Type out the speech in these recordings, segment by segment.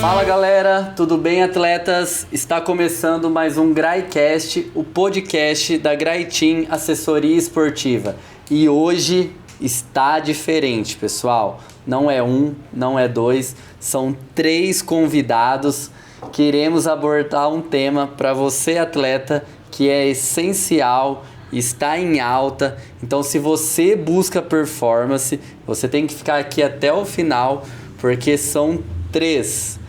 Fala galera, tudo bem atletas? Está começando mais um GRAICast, o podcast da GRAI Team Assessoria Esportiva. E hoje está diferente, pessoal. Não é um, não é dois, são 3 convidados que iremos abordar um tema para você atleta que é essencial, está em alta. Então se você busca performance, você tem que ficar aqui até o final, porque são 3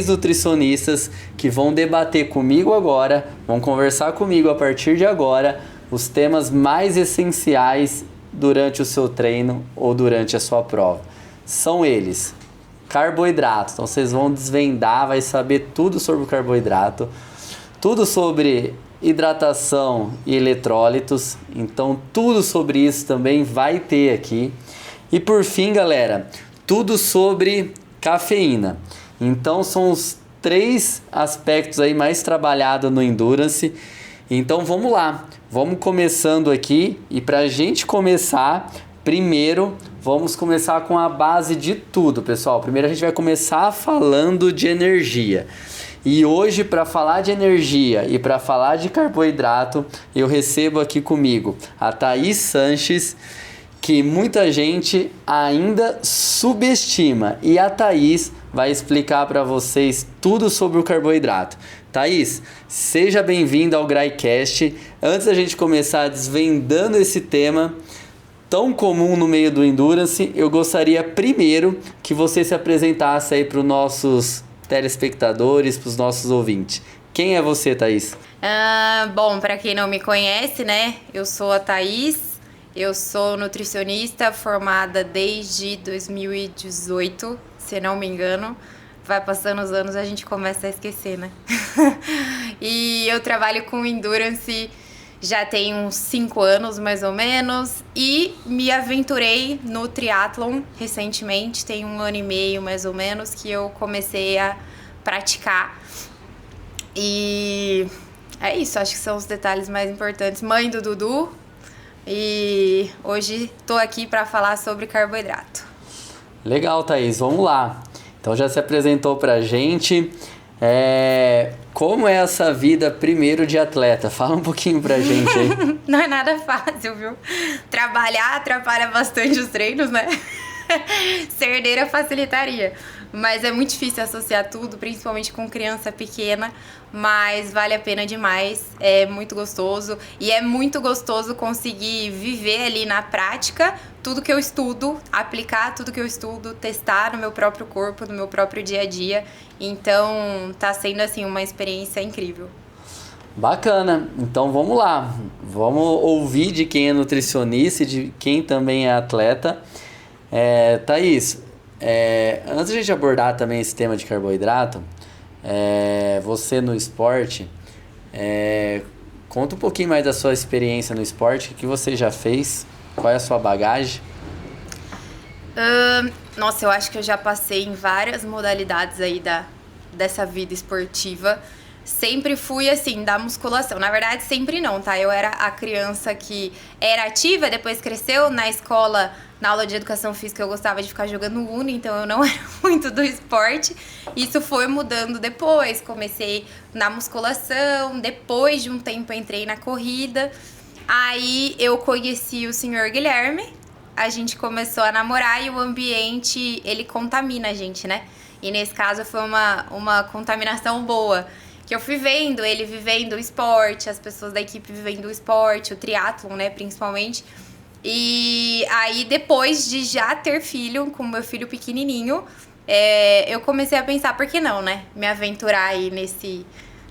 nutricionistas que vão debater comigo agora, vão conversar comigo a partir de agora os temas mais essenciais durante o seu treino ou durante a sua prova. São eles: carboidrato. Então vocês vão desvendar, vai saber tudo sobre o carboidrato, tudo sobre hidratação e eletrólitos. Então tudo sobre isso também vai ter aqui. E por fim, galera, tudo sobre cafeína. Então são os 3 aspectos aí mais trabalhados no Endurance. Então vamos lá, vamos começando aqui. E para a gente começar, primeiro vamos começar com a base de tudo, pessoal. Primeiro a gente vai começar falando de energia. E hoje, para falar de energia e para falar de carboidrato, eu recebo aqui comigo a Thaís Sanches, que muita gente ainda subestima. E a Thaís vai explicar para vocês tudo sobre o carboidrato. Thaís, seja bem-vinda ao GRAICast. Antes da gente começar desvendando esse tema tão comum no meio do Endurance, eu gostaria primeiro que você se apresentasse aí para os nossos telespectadores, para os nossos ouvintes. Quem é você, Thaís? Bom, para quem não me conhece, né? Eu sou a Thaís. Eu sou nutricionista formada desde 2018, se não me engano. Vai passando os anos, a gente começa a esquecer, né? E eu trabalho com Endurance já tem uns 5 anos, mais ou menos. E me aventurei no triatlon recentemente. Tem 1 ano e meio, mais ou menos, que eu comecei a praticar. E é isso, acho que são os detalhes mais importantes. Mãe do Dudu. E hoje estou aqui para falar sobre carboidrato. Legal, Thaís, vamos lá. Então já se apresentou pra gente. Como é essa vida primeiro de atleta? Fala um pouquinho pra gente aí. Não é nada fácil, viu? Trabalhar atrapalha bastante os treinos, né? Ser herdeira facilitaria. Mas é muito difícil associar tudo, principalmente com criança pequena. Mas vale a pena demais, é muito gostoso. E é muito gostoso conseguir viver ali na prática tudo que eu estudo, aplicar tudo que eu estudo, testar no meu próprio corpo, no meu próprio dia a dia. Então tá sendo assim uma experiência incrível. Bacana, então vamos lá. Vamos ouvir de quem é nutricionista e de quem também é atleta. Thaís, antes de a gente abordar também esse tema de carboidrato, você no esporte, conta um pouquinho mais da sua experiência no esporte, o que você já fez, qual é a sua bagagem? Nossa, eu acho que eu já passei em várias modalidades aí dessa vida esportiva. Sempre fui assim, da musculação. Na verdade, sempre não, tá? Eu era a criança que era ativa, depois cresceu. Na escola, na aula de educação física, eu gostava de ficar jogando Uno, então eu não era muito do esporte. Isso foi mudando depois. Comecei na musculação, depois de um tempo entrei na corrida. Aí eu conheci o senhor Guilherme, a gente começou a namorar e o ambiente, ele contamina a gente, né? E nesse caso foi uma contaminação boa. Que eu fui vendo ele vivendo o esporte, as pessoas da equipe vivendo o esporte, o triatlon, né, principalmente. E aí, depois de já ter filho, com meu filho pequenininho, eu comecei a pensar, por que não, né, me aventurar aí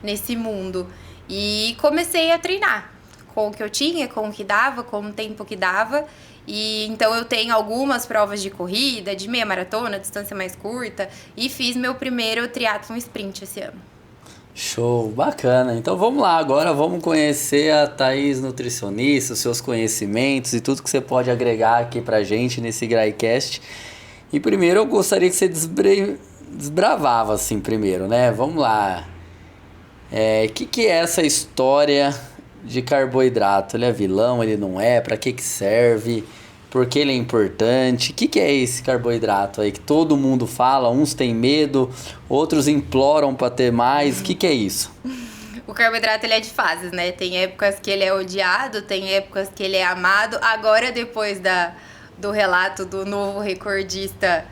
nesse mundo. E comecei a treinar com o que eu tinha, com o que dava, com o tempo que dava. E então eu tenho algumas provas de corrida, de meia maratona, distância mais curta, e fiz meu primeiro triatlon sprint esse ano. Show, bacana. Então vamos lá, agora vamos conhecer a Thaís nutricionista, os seus conhecimentos e tudo que você pode agregar aqui pra gente nesse GRAICast. E primeiro eu gostaria que você desbravava assim primeiro, né? Vamos lá. Que é essa história de carboidrato? Ele é vilão, ele não é? Pra que serve? por que ele é importante? O que é esse carboidrato aí que todo mundo fala? Uns têm medo, outros imploram para ter mais. O que é isso? O carboidrato ele é de fases, né? Tem épocas que ele é odiado, tem épocas que ele é amado. Agora, depois do relato do novo recordista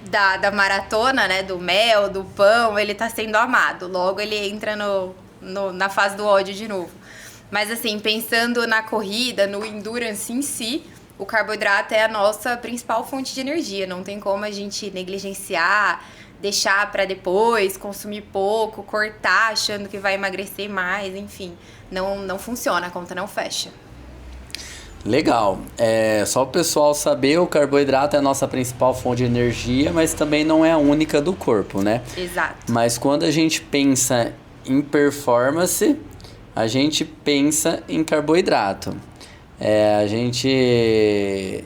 da maratona, né? Do mel, do pão, ele tá sendo amado. Logo ele entra na fase do ódio de novo. Mas assim, pensando na corrida, no endurance em si, o carboidrato é a nossa principal fonte de energia. Não tem como a gente negligenciar, deixar para depois, consumir pouco, cortar achando que vai emagrecer mais, enfim. Não funciona, a conta não fecha. Legal. Só o pessoal saber, o carboidrato é a nossa principal fonte de energia, mas também não é a única do corpo, né? Exato. Mas quando a gente pensa em performance, a gente pensa em carboidrato. A gente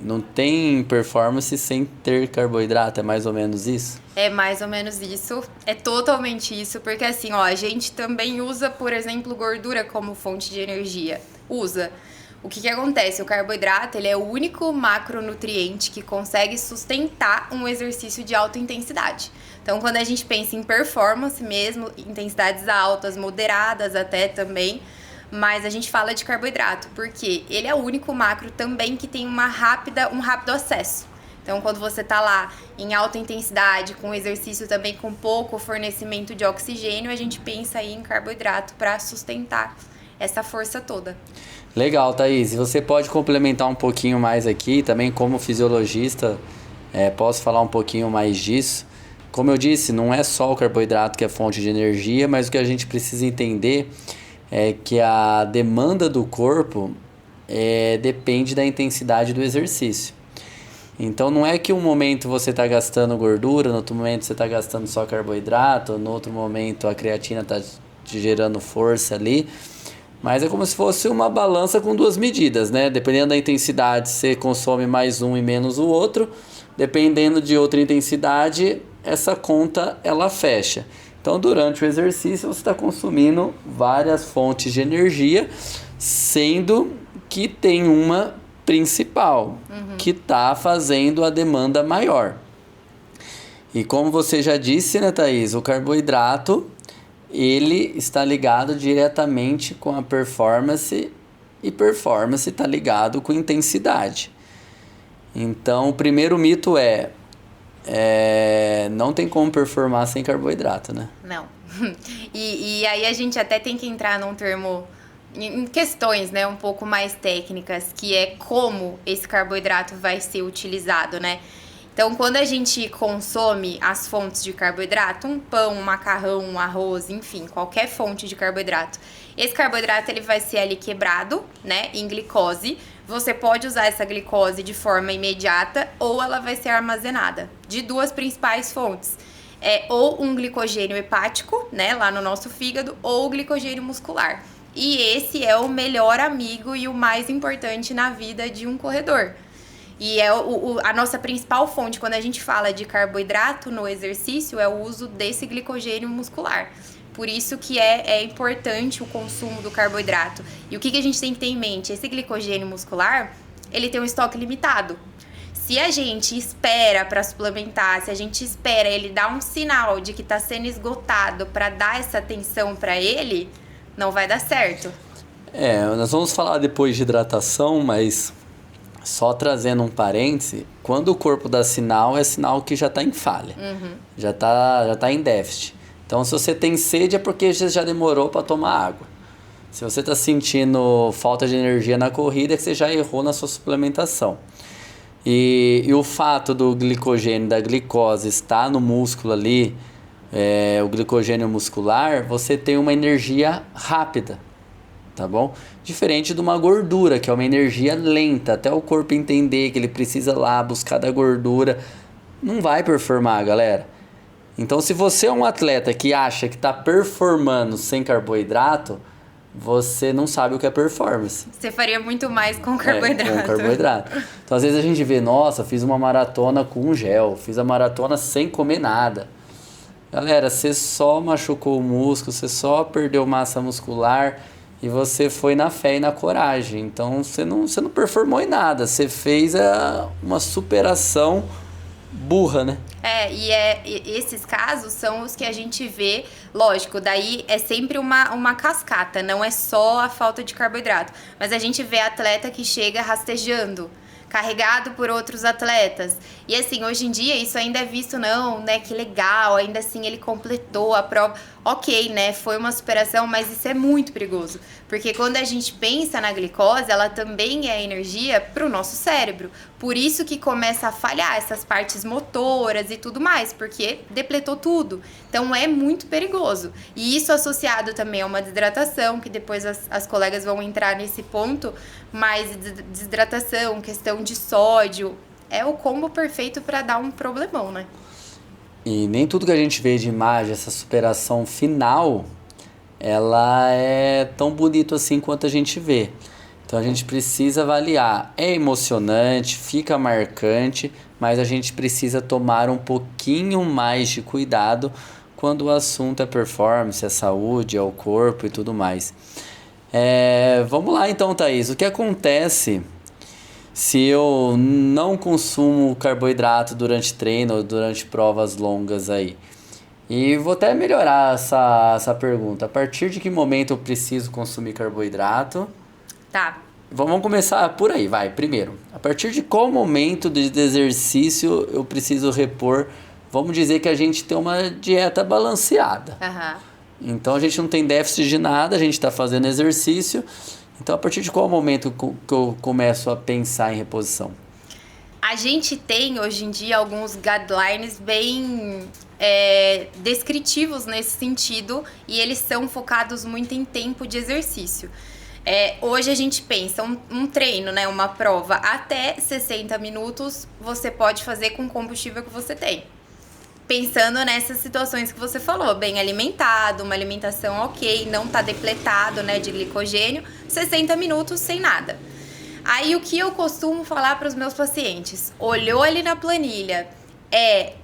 não tem performance sem ter carboidrato, é mais ou menos isso? É mais ou menos isso, é totalmente isso, porque assim, ó, a gente também usa, por exemplo, gordura como fonte de energia. Usa. O que acontece? O carboidrato, ele é o único macronutriente que consegue sustentar um exercício de alta intensidade. Então, quando a gente pensa em performance mesmo, intensidades altas, moderadas até também, mas a gente fala de carboidrato, porque ele é o único macro também que tem um rápido acesso. Então, quando você tá lá em alta intensidade, com exercício também com pouco fornecimento de oxigênio, a gente pensa aí em carboidrato para sustentar essa força toda. Legal, Thaís. E você pode complementar um pouquinho mais aqui, também como fisiologista, posso falar um pouquinho mais disso. Como eu disse, não é só o carboidrato que é fonte de energia, mas o que a gente precisa entender é que a demanda do corpo depende da intensidade do exercício. Então não é que um momento você está gastando gordura, no outro momento você está gastando só carboidrato, no outro momento a creatina está te gerando força ali, mas é como se fosse uma balança com duas medidas, né? Dependendo da intensidade, você consome mais um e menos o outro. Dependendo de outra intensidade, essa conta ela fecha. Então, durante o exercício, você está consumindo várias fontes de energia, sendo que tem uma principal, que está fazendo a demanda maior. E como você já disse, né, Thaís, o carboidrato, ele está ligado diretamente com a performance, e performance está ligado com intensidade. Então, o primeiro mito não tem como performar sem carboidrato, né? Não. E aí a gente até tem que entrar num termo, em questões, né, um pouco mais técnicas, que é como esse carboidrato vai ser utilizado, né? Então, quando a gente consome as fontes de carboidrato, um pão, um macarrão, um arroz, enfim, qualquer fonte de carboidrato, esse carboidrato ele vai ser ali quebrado, né, em glicose. Você pode usar essa glicose de forma imediata ou ela vai ser armazenada de duas principais fontes. Ou um glicogênio hepático, né, lá no nosso fígado, ou o glicogênio muscular. E esse é o melhor amigo e o mais importante na vida de um corredor. E é a nossa principal fonte, quando a gente fala de carboidrato no exercício, é o uso desse glicogênio muscular. Por isso que é importante o consumo do carboidrato. E o que a gente tem que ter em mente? Esse glicogênio muscular, ele tem um estoque limitado. Se a gente espera para suplementar, se a gente espera ele dar um sinal de que está sendo esgotado para dar essa atenção para ele, não vai dar certo. Nós vamos falar depois de hidratação, mas só trazendo um parêntese, quando o corpo dá sinal, é sinal que já está em falha, já tá em déficit. Então, se você tem sede, é porque você já demorou para tomar água. Se você está sentindo falta de energia na corrida, é que você já errou na sua suplementação. E o fato do glicogênio, da glicose estar no músculo ali, o glicogênio muscular, você tem uma energia rápida, tá bom? Diferente de uma gordura, que é uma energia lenta, até o corpo entender que ele precisa lá buscar da gordura, não vai performar, galera. Então, se você é um atleta que acha que está performando sem carboidrato, você não sabe o que é performance. Você faria muito mais com carboidrato. Com carboidrato. Então, às vezes a gente vê, nossa, fiz uma maratona com gel, fiz a maratona sem comer nada. Galera, você só machucou o músculo, você só perdeu massa muscular e você foi na fé e na coragem. Então você não performou em nada, você fez uma superação burra, né? E esses casos são os que a gente vê, lógico, daí é sempre uma cascata, não é só a falta de carboidrato, mas a gente vê atleta que chega rastejando, carregado por outros atletas. E assim, hoje em dia isso ainda é visto, não, né, que legal, ainda assim ele completou a prova. Ok, né, foi uma superação, mas isso é muito perigoso. Porque quando a gente pensa na glicose, ela também é energia para o nosso cérebro. Por isso que começa a falhar essas partes motoras e tudo mais, porque depletou tudo. Então é muito perigoso. E isso associado também a uma desidratação, que depois as colegas vão entrar nesse ponto, mas desidratação, questão de sódio, é o combo perfeito para dar um problemão, né? E nem tudo que a gente vê de imagem, essa superação final, ela é tão bonito assim quanto a gente vê. Então a gente precisa avaliar. É emocionante, fica marcante, mas a gente precisa tomar um pouquinho mais de cuidado quando o assunto é performance, é saúde, é o corpo e tudo mais. Vamos lá então, Thaís. O que acontece se eu não consumo carboidrato durante treino ou durante provas longas aí? E vou até melhorar essa pergunta. A partir de que momento eu preciso consumir carboidrato? Tá. Vamos começar por aí, vai. Primeiro, a partir de qual momento de exercício eu preciso repor? Vamos dizer que a gente tem uma dieta balanceada. Então a gente não tem déficit de nada, a gente está fazendo exercício. Então a partir de qual momento que eu começo a pensar em reposição? A gente tem hoje em dia alguns guidelines bem descritivos nesse sentido, e eles são focados muito em tempo de exercício. Hoje a gente pensa um treino, né, uma prova até 60 minutos você pode fazer com o combustível que você tem. Pensando nessas situações que você falou, bem alimentado, uma alimentação ok, não tá depletado, né, de glicogênio, 60 minutos sem nada. Aí o que eu costumo falar para os meus pacientes? Olhou ali na planilha,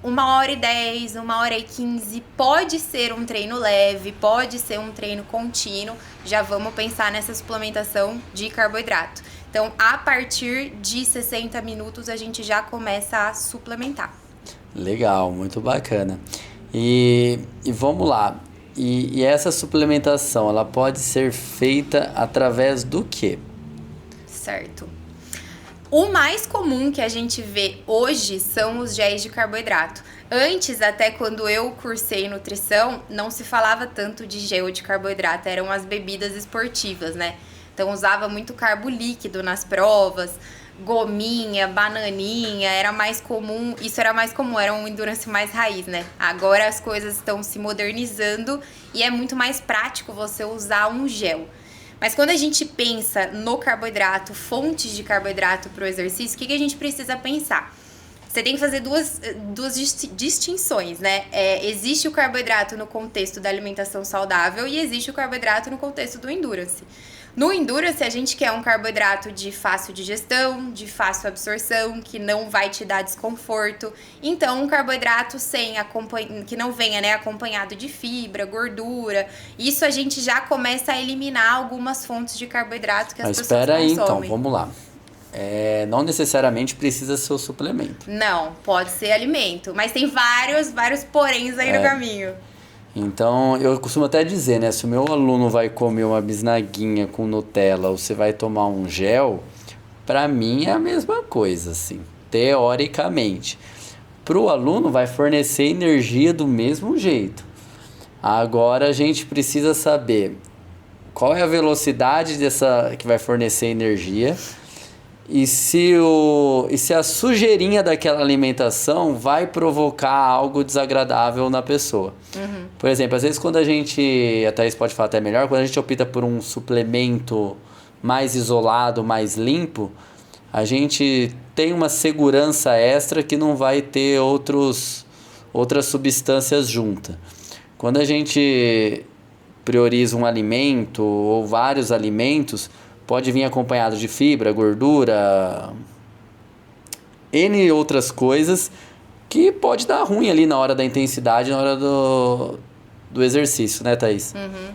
1h10, 1h15, pode ser um treino leve, pode ser um treino contínuo, já vamos pensar nessa suplementação de carboidrato. Então, a partir de 60 minutos, a gente já começa a suplementar. Legal, muito bacana. E vamos lá. E essa suplementação, ela pode ser feita através do quê? Certo. O mais comum que a gente vê hoje são os géis de carboidrato. Antes, até quando eu cursei nutrição, não se falava tanto de gel de carboidrato, eram as bebidas esportivas, né? Então usava muito carbo líquido nas provas, gominha, bananinha, era mais comum, era um endurance mais raiz, né? Agora as coisas estão se modernizando e é muito mais prático você usar um gel. Mas quando a gente pensa no carboidrato, fontes de carboidrato para o exercício, o que a gente precisa pensar? Você tem que fazer duas distinções, né? Existe o carboidrato no contexto da alimentação saudável e existe o carboidrato no contexto do endurance. No endurance, a gente quer um carboidrato de fácil digestão, de fácil absorção, que não vai te dar desconforto. Então, um carboidrato que não venha, né, acompanhado de fibra, gordura. Isso a gente já começa a eliminar algumas fontes de carboidrato que as pessoas consomem. Mas espera aí, então, vamos lá. Não necessariamente precisa ser o suplemento. Não, pode ser alimento. Mas tem vários poréns aí no caminho. Então, eu costumo até dizer, né? Se o meu aluno vai comer uma bisnaguinha com Nutella ou você vai tomar um gel, pra mim é a mesma coisa, assim, teoricamente. Pro aluno vai fornecer energia do mesmo jeito. Agora a gente precisa saber qual é a velocidade que vai fornecer energia e se a sujeirinha daquela alimentação vai provocar algo desagradável na pessoa. Uhum. Por exemplo, às vezes quando a gente, a Thaís pode falar até melhor, quando a gente opta por um suplemento mais isolado, mais limpo, a gente tem uma segurança extra que não vai ter outras substâncias juntas. Quando a gente prioriza um alimento ou vários alimentos, pode vir acompanhado de fibra, gordura, N outras coisas que pode dar ruim ali na hora da intensidade, na hora do exercício, né, Thaís? Uhum.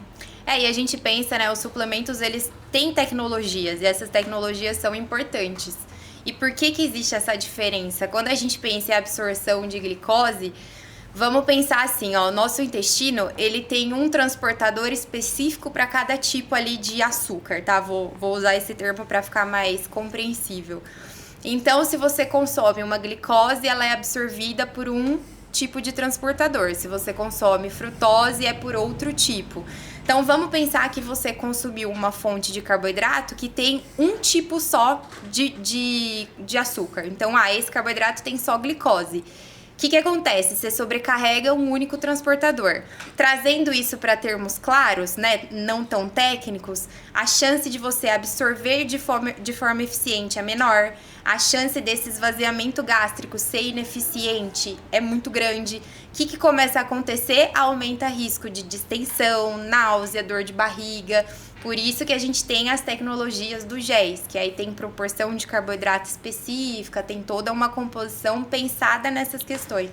E a gente pensa, né, os suplementos, eles têm tecnologias, e essas tecnologias são importantes. E por que existe essa diferença? Quando a gente pensa em absorção de glicose, vamos pensar assim, ó, o nosso intestino, ele tem um transportador específico para cada tipo ali de açúcar, tá? Vou usar esse termo para ficar mais compreensível. Então, se você consome uma glicose, ela é absorvida por um tipo de transportador. Se você consome frutose, é por outro tipo. Então, vamos pensar que você consumiu uma fonte de carboidrato que tem um tipo só de açúcar. Então, esse carboidrato tem só glicose. O que acontece? Você sobrecarrega um único transportador. Trazendo isso para termos claros, né, não tão técnicos, a chance de você absorver de forma eficiente é menor, a chance desse esvaziamento gástrico ser ineficiente é muito grande. O que começa a acontecer? Aumenta o risco de distensão, náusea, dor de barriga. Por isso que a gente tem as tecnologias do géis, que aí tem proporção de carboidrato específica, tem toda uma composição pensada nessas questões.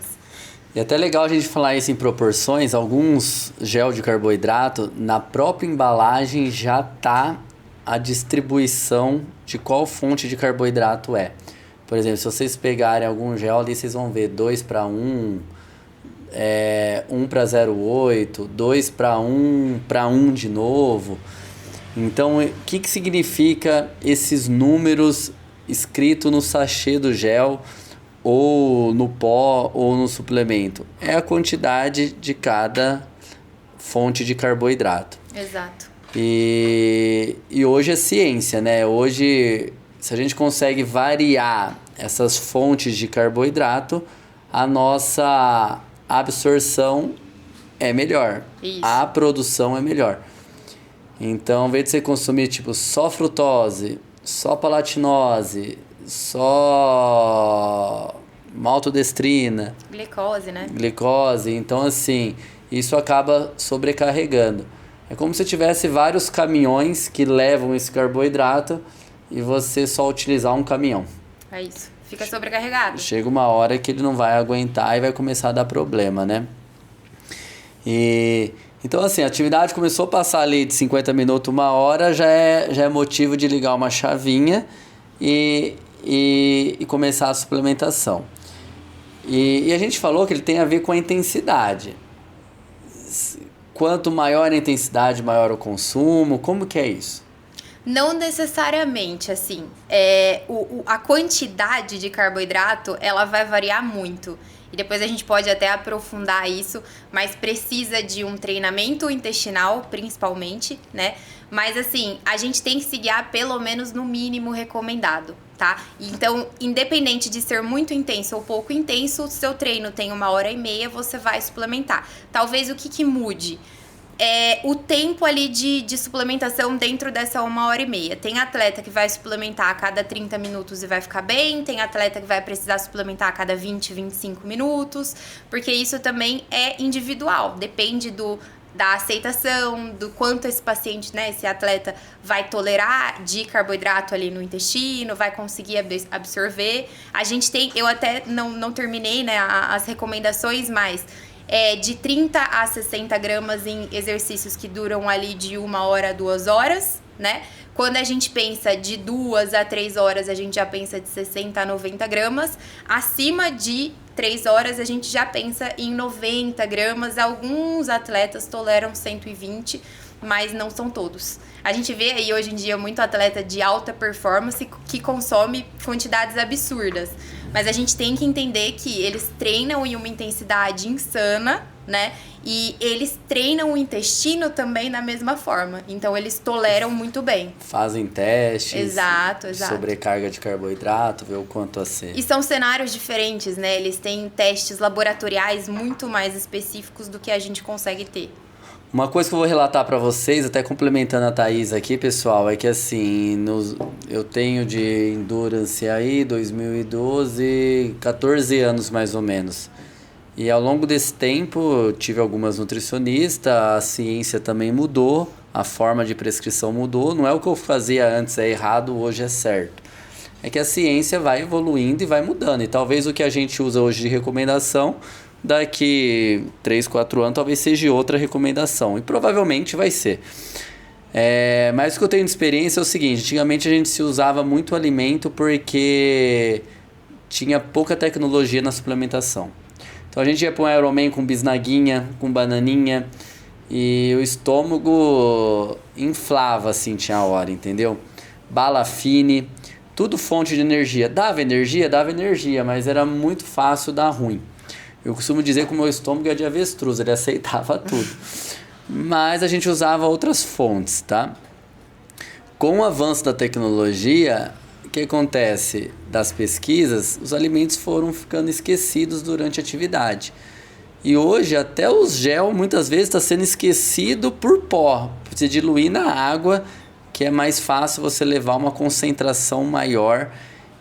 E é até legal a gente falar isso em proporções. Alguns gel de carboidrato, na própria embalagem já tá a distribuição de qual fonte de carboidrato é. Por exemplo, se vocês pegarem algum gel ali, vocês vão ver 2:1, 1:0,8, 2:1 de novo. Então, o que significa esses números escritos no sachê do gel, ou no pó, ou no suplemento? É a quantidade de cada fonte de carboidrato. Exato. E hoje é ciência, né? Hoje, se a gente consegue variar essas fontes de carboidrato, a nossa absorção é melhor. Isso. A produção é melhor. Então, ao invés de você consumir tipo só frutose, só palatinose, só maltodestrina, glicose, então assim, isso acaba sobrecarregando. É como se tivesse vários caminhões que levam esse carboidrato e você só utilizar um caminhão. É isso, fica sobrecarregado. Chega uma hora que ele não vai aguentar e vai começar a dar problema, né? Então, assim, a atividade começou a passar ali de 50 minutos, 1 hora, já é motivo de ligar uma chavinha e começar a suplementação. E a gente falou que ele tem a ver com a intensidade. Quanto maior a intensidade, maior o consumo. Como que é isso? Não necessariamente, assim. A quantidade de carboidrato, ela vai variar muito. E depois a gente pode até aprofundar isso, mas precisa de um treinamento intestinal, principalmente, né? Mas assim, a gente tem que se guiar pelo menos no mínimo recomendado, tá? Então, independente de ser muito intenso ou pouco intenso, o seu treino tem 1h30, você vai suplementar. Talvez o que mude? O tempo ali de suplementação dentro dessa 1h30. Tem atleta que vai suplementar a cada 30 minutos e vai ficar bem, tem atleta que vai precisar suplementar a cada 20, 25 minutos, porque isso também é individual, depende da aceitação, do quanto esse paciente, né, esse atleta vai tolerar de carboidrato ali no intestino, vai conseguir absorver. A gente tem, eu até não terminei, né, as recomendações, mas de 30 a 60 gramas em exercícios que duram ali de 1 hora a 2 horas, né? Quando a gente pensa de 2 a 3 horas, a gente já pensa de 60 a 90 gramas. Acima de 3 horas, a gente já pensa em 90 gramas. Alguns atletas toleram 120, mas não são todos. A gente vê aí hoje em dia muito atleta de alta performance que consome quantidades absurdas. Mas a gente tem que entender que eles treinam em uma intensidade insana, né? E eles treinam o intestino também da mesma forma. Então, eles toleram muito bem. Fazem testes. Exato. Sobrecarga de carboidrato, ver o quanto a ser. E são cenários diferentes, né? Eles têm testes laboratoriais muito mais específicos do que a gente consegue ter. Uma coisa que eu vou relatar para vocês, até complementando a Thaís aqui, pessoal, é que assim, eu tenho de Endurance aí 2012, 14 anos mais ou menos. E ao longo desse tempo eu tive algumas nutricionistas, a ciência também mudou, a forma de prescrição mudou. Não é o que eu fazia antes é errado, hoje é certo. É que a ciência vai evoluindo e vai mudando. E talvez o que a gente usa hoje de recomendação daqui 3, 4 anos talvez seja outra recomendação. E provavelmente vai ser. Mas o que eu tenho de experiência é o seguinte: antigamente a gente se usava muito alimento porque tinha pouca tecnologia na suplementação. Então a gente ia para um Ironman com bisnaguinha, com bananinha, e o estômago inflava assim, tinha hora, entendeu? Bala fine, tudo fonte de energia. Dava energia, mas era muito fácil dar ruim. Eu costumo dizer que o meu estômago é de avestruz, ele aceitava tudo. Mas a gente usava outras fontes, tá? Com o avanço da tecnologia, o que acontece? Das pesquisas, os alimentos foram ficando esquecidos durante a atividade. E hoje até o gel muitas vezes está sendo esquecido por pó. Você diluir na água, que é mais fácil você levar uma concentração maior.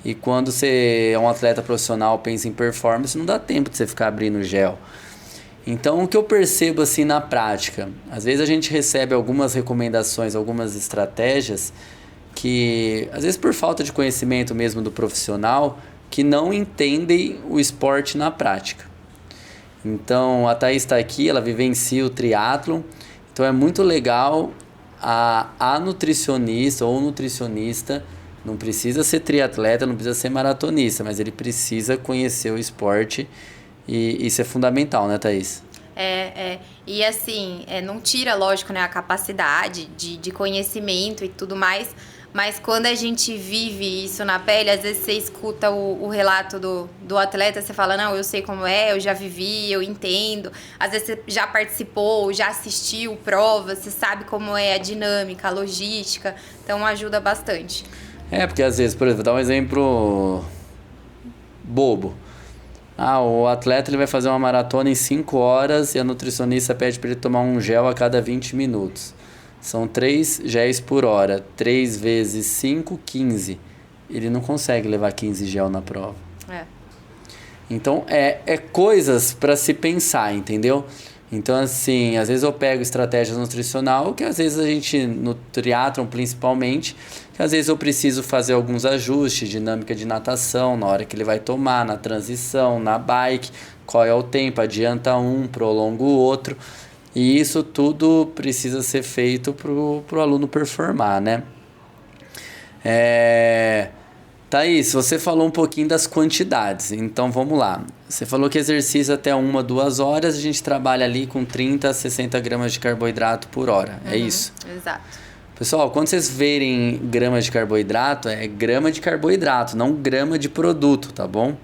E quando você é um atleta profissional, pensa em performance, não dá tempo de você ficar abrindo gel. Então, o que eu percebo assim na prática, às vezes a gente recebe algumas recomendações, algumas estratégias que, às vezes por falta de conhecimento mesmo do profissional, que não entendem o esporte na prática. Então, a Thaís está aqui, ela vivencia o triatlon, então é muito legal a nutricionista ou nutricionista, não precisa ser triatleta, não precisa ser maratonista, mas ele precisa conhecer o esporte. E isso é fundamental, né, Thaís? E assim, não tira, lógico, né, a capacidade de conhecimento e tudo mais, mas quando a gente vive isso na pele, às vezes você escuta o relato do atleta, você fala, não, eu sei como é, eu já vivi, eu entendo. Às vezes você já participou, já assistiu prova, você sabe como é a dinâmica, a logística, então ajuda bastante. Porque às vezes, por exemplo, vou dar um exemplo bobo. O atleta ele vai fazer uma maratona em 5 horas e a nutricionista pede para ele tomar um gel a cada 20 minutos. São 3 géis por hora. 3 vezes 5, 15. Ele não consegue levar 15 gel na prova. Então, é coisas para se pensar, entendeu? Então, assim, às vezes eu pego estratégia nutricional, que às vezes a gente, no triatlon principalmente, que às vezes eu preciso fazer alguns ajustes, dinâmica de natação, na hora que ele vai tomar, na transição, na bike, qual é o tempo, adianta um, prolonga o outro. E isso tudo precisa ser feito pro aluno performar, né? Thaís, você falou um pouquinho das quantidades, então vamos lá. Você falou que exercício até 1, 2 horas, a gente trabalha ali com 30 a 60 gramas de carboidrato por hora, é isso? Exato. Pessoal, quando vocês verem gramas de carboidrato, é grama de carboidrato, não grama de produto, tá bom?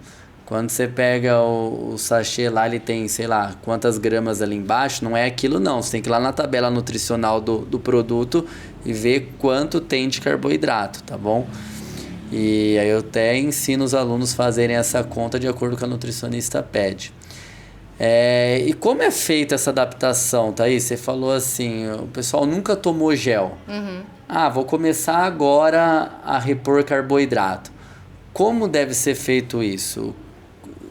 Quando você pega o sachê lá, ele tem, sei lá, quantas gramas ali embaixo, não é aquilo não. Você tem que ir lá na tabela nutricional do produto e ver quanto tem de carboidrato, tá bom? E aí eu até ensino os alunos a fazerem essa conta de acordo com o que a nutricionista pede. E como é feita essa adaptação, Thaís? Você falou assim, o pessoal nunca tomou gel. Vou começar agora a repor carboidrato. Como deve ser feito isso?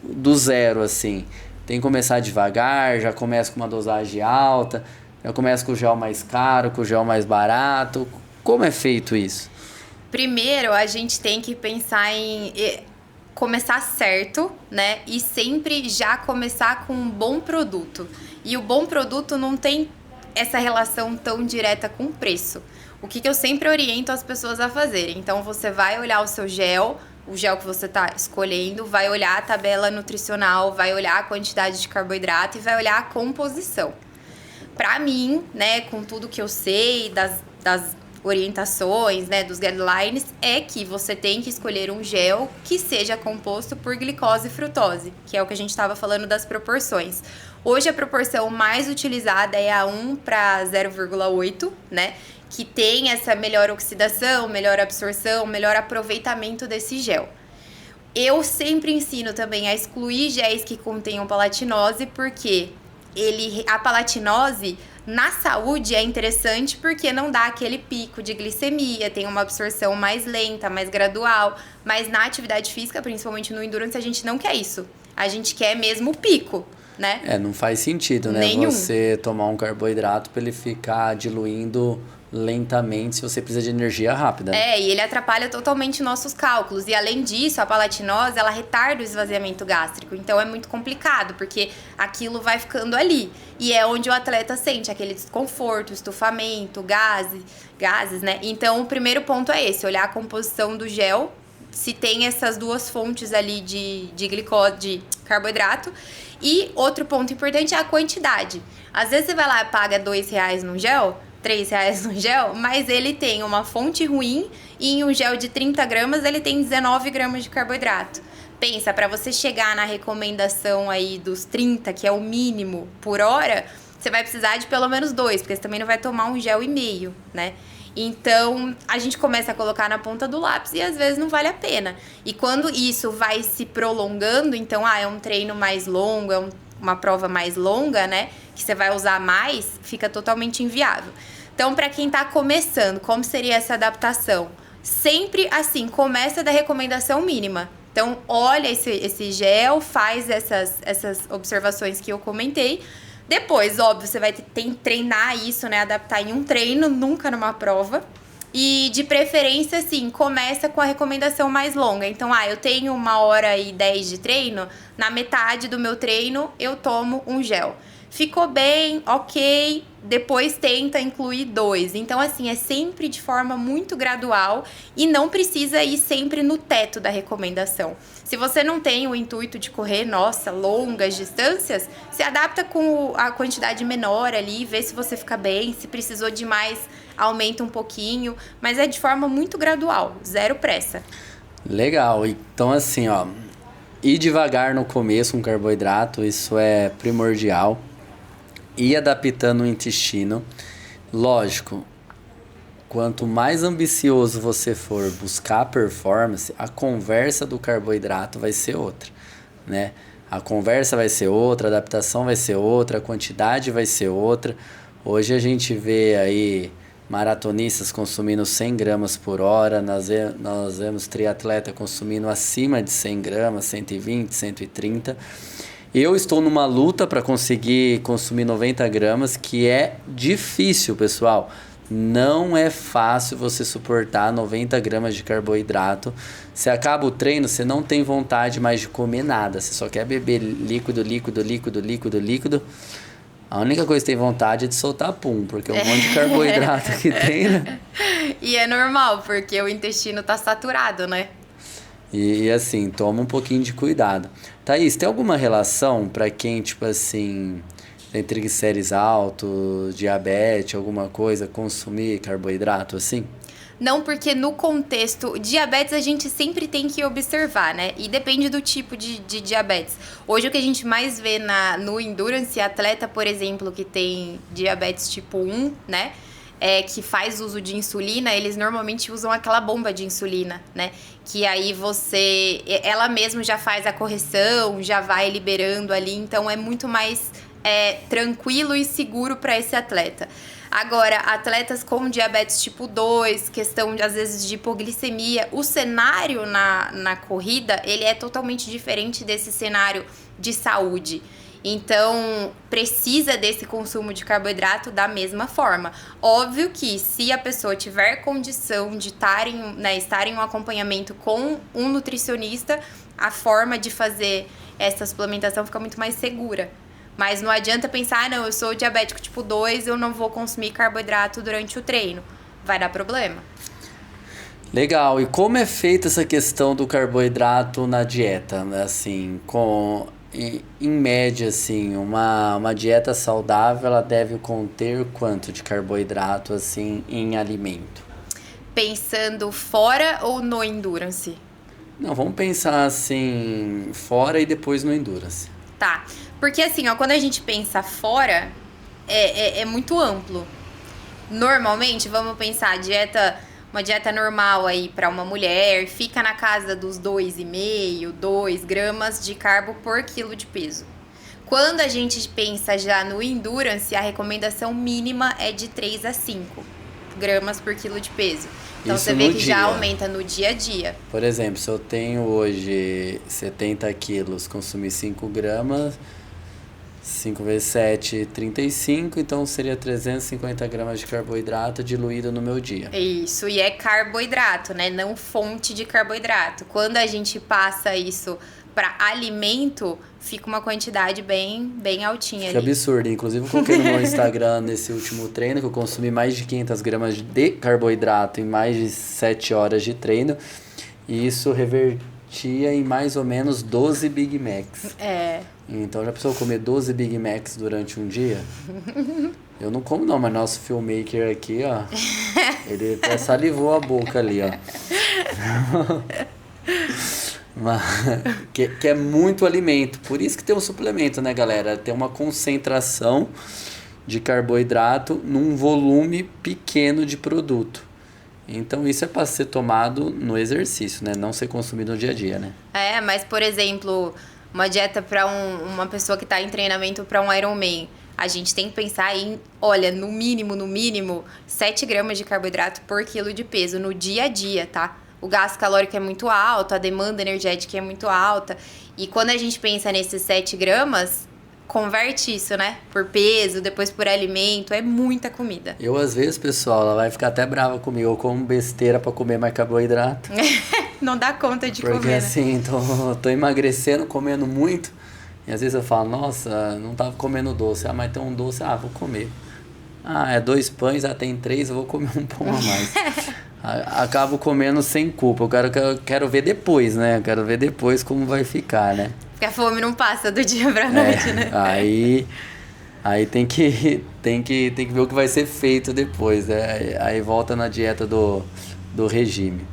Do zero, assim. Tem que começar devagar, já começa com uma dosagem alta, já começa com o gel mais caro, com o gel mais barato. Como é feito isso? Primeiro, a gente tem que pensar em começar certo, né? E sempre já começar com um bom produto. E o bom produto não tem essa relação tão direta com o preço. O que eu sempre oriento as pessoas a fazerem. Então, você vai olhar o seu gel, o gel que você está escolhendo, vai olhar a tabela nutricional, vai olhar a quantidade de carboidrato e vai olhar a composição. Para mim, né, com tudo que eu sei das orientações, né, dos guidelines, é que você tem que escolher um gel que seja composto por glicose e frutose, que é o que a gente estava falando das proporções. Hoje a proporção mais utilizada é a 1 para 0,8, né, que tem essa melhor oxidação, melhor absorção, melhor aproveitamento desse gel. Eu sempre ensino também a excluir géis que contenham palatinose, porque a palatinose na saúde é interessante porque não dá aquele pico de glicemia, tem uma absorção mais lenta, mais gradual, Mas na atividade física, principalmente no endurance, a gente não quer isso. A gente quer mesmo o pico, né? Não faz sentido, né? Nenhum. Você tomar um carboidrato para ele ficar diluindo lentamente se você precisa de energia rápida. E ele atrapalha totalmente nossos cálculos. E além disso, a palatinose, ela retarda o esvaziamento gástrico. Então é muito complicado, porque aquilo vai ficando ali. E é onde o atleta sente aquele desconforto, estufamento, gases, né? Então o primeiro ponto é esse, olhar a composição do gel, se tem essas duas fontes ali de glicose, de carboidrato. E outro ponto importante é a quantidade. Às vezes você vai lá e paga R$2 no gel, R$3 no gel, mas ele tem uma fonte ruim e em um gel de 30 gramas ele tem 19 gramas de carboidrato. Pensa, para você chegar na recomendação aí dos 30, que é o mínimo por hora, você vai precisar de pelo menos 2, porque você também não vai tomar um gel e meio, né? Então, a gente começa a colocar na ponta do lápis e às vezes não vale a pena. E quando isso vai se prolongando, então, é um treino mais longo, uma prova mais longa, né? Que você vai usar mais, fica totalmente inviável. Então, para quem tá começando, como seria essa adaptação? Sempre assim, começa da recomendação mínima. Então, olha esse gel, faz essas observações que eu comentei. Depois, óbvio, você vai ter que treinar isso, né? Adaptar em um treino, nunca numa prova. E, de preferência, assim, começa com a recomendação mais longa. Então, eu tenho 1h10 de treino, na metade do meu treino eu tomo um gel. Ficou bem, ok, depois tenta incluir 2. Então, assim, é sempre de forma muito gradual e não precisa ir sempre no teto da recomendação. Se você não tem o intuito de correr, longas distâncias, se adapta com a quantidade menor ali, vê se você fica bem, se precisou de mais, aumenta um pouquinho, mas é de forma muito gradual, zero pressa. Legal, então assim, ir devagar no começo com carboidrato, isso é primordial. Ir adaptando o intestino. Lógico, quanto mais ambicioso você for buscar performance, a conversa do carboidrato vai ser outra, né? A conversa vai ser outra, a adaptação vai ser outra, a quantidade vai ser outra. Hoje a gente vê aí maratonistas consumindo 100 gramas por hora, nós vemos triatleta consumindo acima de 100 gramas, 120, 130. Eu estou numa luta para conseguir consumir 90 gramas, que é difícil, pessoal. Não é fácil você suportar 90 gramas de carboidrato. Você acaba o treino, você não tem vontade mais de comer nada. Você só quer beber líquido. A única coisa que tem vontade é de soltar pum, porque é um monte de carboidrato que tem, né? E é normal, porque o intestino tá saturado, né? E assim, toma um pouquinho de cuidado. Thaís, tem alguma relação para quem, tipo assim, tem triglicérides altos, diabetes, alguma coisa, consumir carboidrato assim? Não, porque no contexto, diabetes a gente sempre tem que observar, né? E depende do tipo de diabetes. Hoje o que a gente mais vê no endurance, atleta, por exemplo, que tem diabetes tipo 1, né? Que faz uso de insulina, eles normalmente usam aquela bomba de insulina, né? Que aí ela mesma já faz a correção, já vai liberando ali, então é muito mais tranquilo e seguro para esse atleta. Agora, atletas com diabetes tipo 2, questão às vezes de hipoglicemia, o cenário na corrida, ele é totalmente diferente desse cenário de saúde. Então, precisa desse consumo de carboidrato da mesma forma. Óbvio que se a pessoa tiver condição de estar em um acompanhamento com um nutricionista, a forma de fazer essa suplementação fica muito mais segura. Mas não adianta pensar, não, eu sou diabético tipo 2, eu não vou consumir carboidrato durante o treino. Vai dar problema. Legal. E como é feita essa questão do carboidrato na dieta? Assim, em média, assim, uma dieta saudável, ela deve conter quanto de carboidrato, assim, em alimento? Pensando fora ou no endurance? Não, vamos pensar, assim, fora e depois no endurance. Tá. Porque, assim, quando a gente pensa fora, é muito amplo. Normalmente, vamos pensar, uma dieta normal aí para uma mulher fica na casa dos 2,5, 2 gramas de carbo por quilo de peso. Quando a gente pensa já no endurance, a recomendação mínima é de 3 a 5 gramas por quilo de peso. Então Isso você vê no que dia. já aumenta no dia a dia. Por exemplo, se eu tenho hoje 70 quilos, consumir 5 gramas, 5 vezes 7, 35, então seria 350 gramas de carboidrato diluído no meu dia. Isso, e é carboidrato, né? Não fonte de carboidrato. Quando a gente passa isso para alimento, fica uma quantidade bem altinha Fica ali. absurdo. Inclusive, eu coloquei no meu Instagram nesse último treino que eu consumi mais de 500 gramas de carboidrato em mais de 7 horas de treino. E isso revertia em mais ou menos 12 Big Macs. É. Então, já precisou comer 12 Big Macs durante um dia? Eu não como não, mas nosso filmmaker aqui, ó, ele até salivou a boca ali, ó. Mas, que é muito alimento. Por isso que tem um suplemento, né, galera? Tem uma concentração de carboidrato num volume pequeno de produto. Então, isso é para ser tomado no exercício, né? Não ser consumido no dia a dia, né? É, mas, por exemplo, uma dieta para uma pessoa que está em treinamento para um Ironman, a gente tem que pensar em, olha, no mínimo, 7 gramas de carboidrato por quilo de peso no dia a dia, tá? O gasto calórico é muito alto, a demanda energética é muito alta. E quando a gente pensa nesses 7 gramas, converte isso, né? Por peso, depois por alimento, é muita comida. Eu, às vezes, pessoal, ela vai ficar até brava comigo. Eu como besteira para comer mais carboidrato. Não dá conta de Porque comer, assim, tô emagrecendo, comendo muito. E às vezes eu falo, nossa, não tava comendo doce. Ah, mas tem um doce, vou comer. Ah, é 2 pães, tem 3, eu vou comer um pão a mais. Acabo comendo sem culpa. Eu quero ver depois, né? Eu quero ver depois como vai ficar, né? Porque a fome não passa do dia pra noite, né? Aí tem que ver o que vai ser feito depois, né? Aí volta na dieta do regime.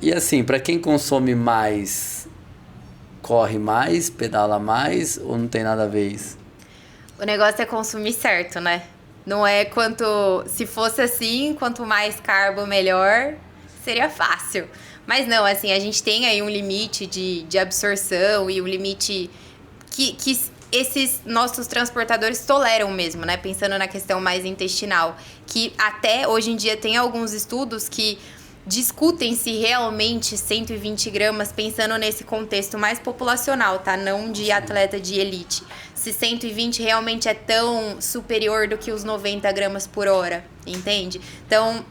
E assim, para quem consome mais, corre mais, pedala mais ou não tem nada a ver isso? O negócio é consumir certo, né? Não é quanto... Se fosse assim, quanto mais carbo, melhor, seria fácil. Mas não, assim, a gente tem aí um limite de absorção e um limite que esses nossos transportadores toleram mesmo, né? Pensando na questão mais intestinal. Que até hoje em dia tem alguns estudos que discutem se realmente 120 gramas, pensando nesse contexto mais populacional, tá? Não de atleta de elite. Se 120 realmente é tão superior do que os 90 gramas por hora, entende? Então,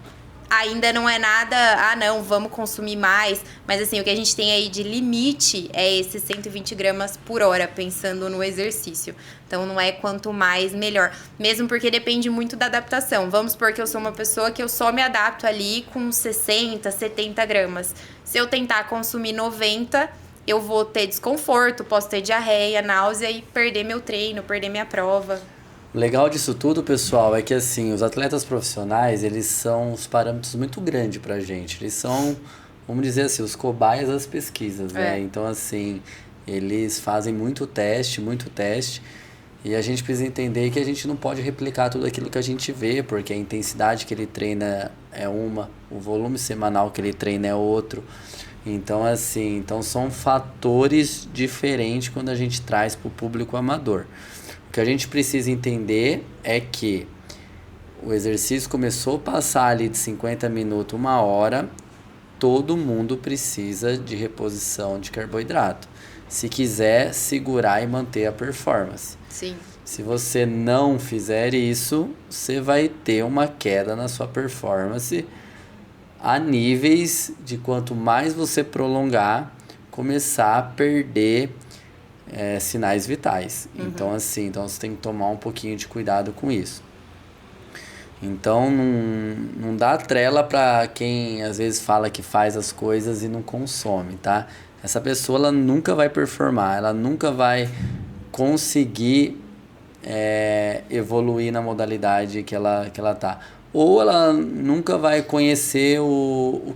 ainda não é nada, não, vamos consumir mais. Mas assim, o que a gente tem aí de limite é esses 120 gramas por hora, pensando no exercício. Então, não é quanto mais, melhor. Mesmo porque depende muito da adaptação. Vamos supor que eu sou uma pessoa que eu só me adapto ali com 60, 70 gramas. Se eu tentar consumir 90, eu vou ter desconforto, posso ter diarreia, náusea e perder meu treino, perder minha prova. O legal disso tudo, pessoal, é que assim, os atletas profissionais, eles são os parâmetros muito grandes pra gente. Eles são, vamos dizer assim, os cobaias das pesquisas, né? Então, assim, eles fazem muito teste, e a gente precisa entender que a gente não pode replicar tudo aquilo que a gente vê, porque a intensidade que ele treina é uma, o volume semanal que ele treina é outro. Então, assim, são fatores diferentes quando a gente traz para o público amador. O que a gente precisa entender é que o exercício começou a passar ali de 50 minutos, 1 hora, todo mundo precisa de reposição de carboidrato, se quiser segurar e manter a performance. Sim. Se você não fizer isso, você vai ter uma queda na sua performance a níveis de quanto mais você prolongar, começar a perder sinais vitais. Uhum. Então, assim, você tem que tomar um pouquinho de cuidado com isso. Então, não dá trela para quem às vezes fala que faz as coisas e não consome, tá? Essa pessoa, ela nunca vai performar, ela nunca vai conseguir evoluir na modalidade que ela tá. Ou ela nunca vai conhecer o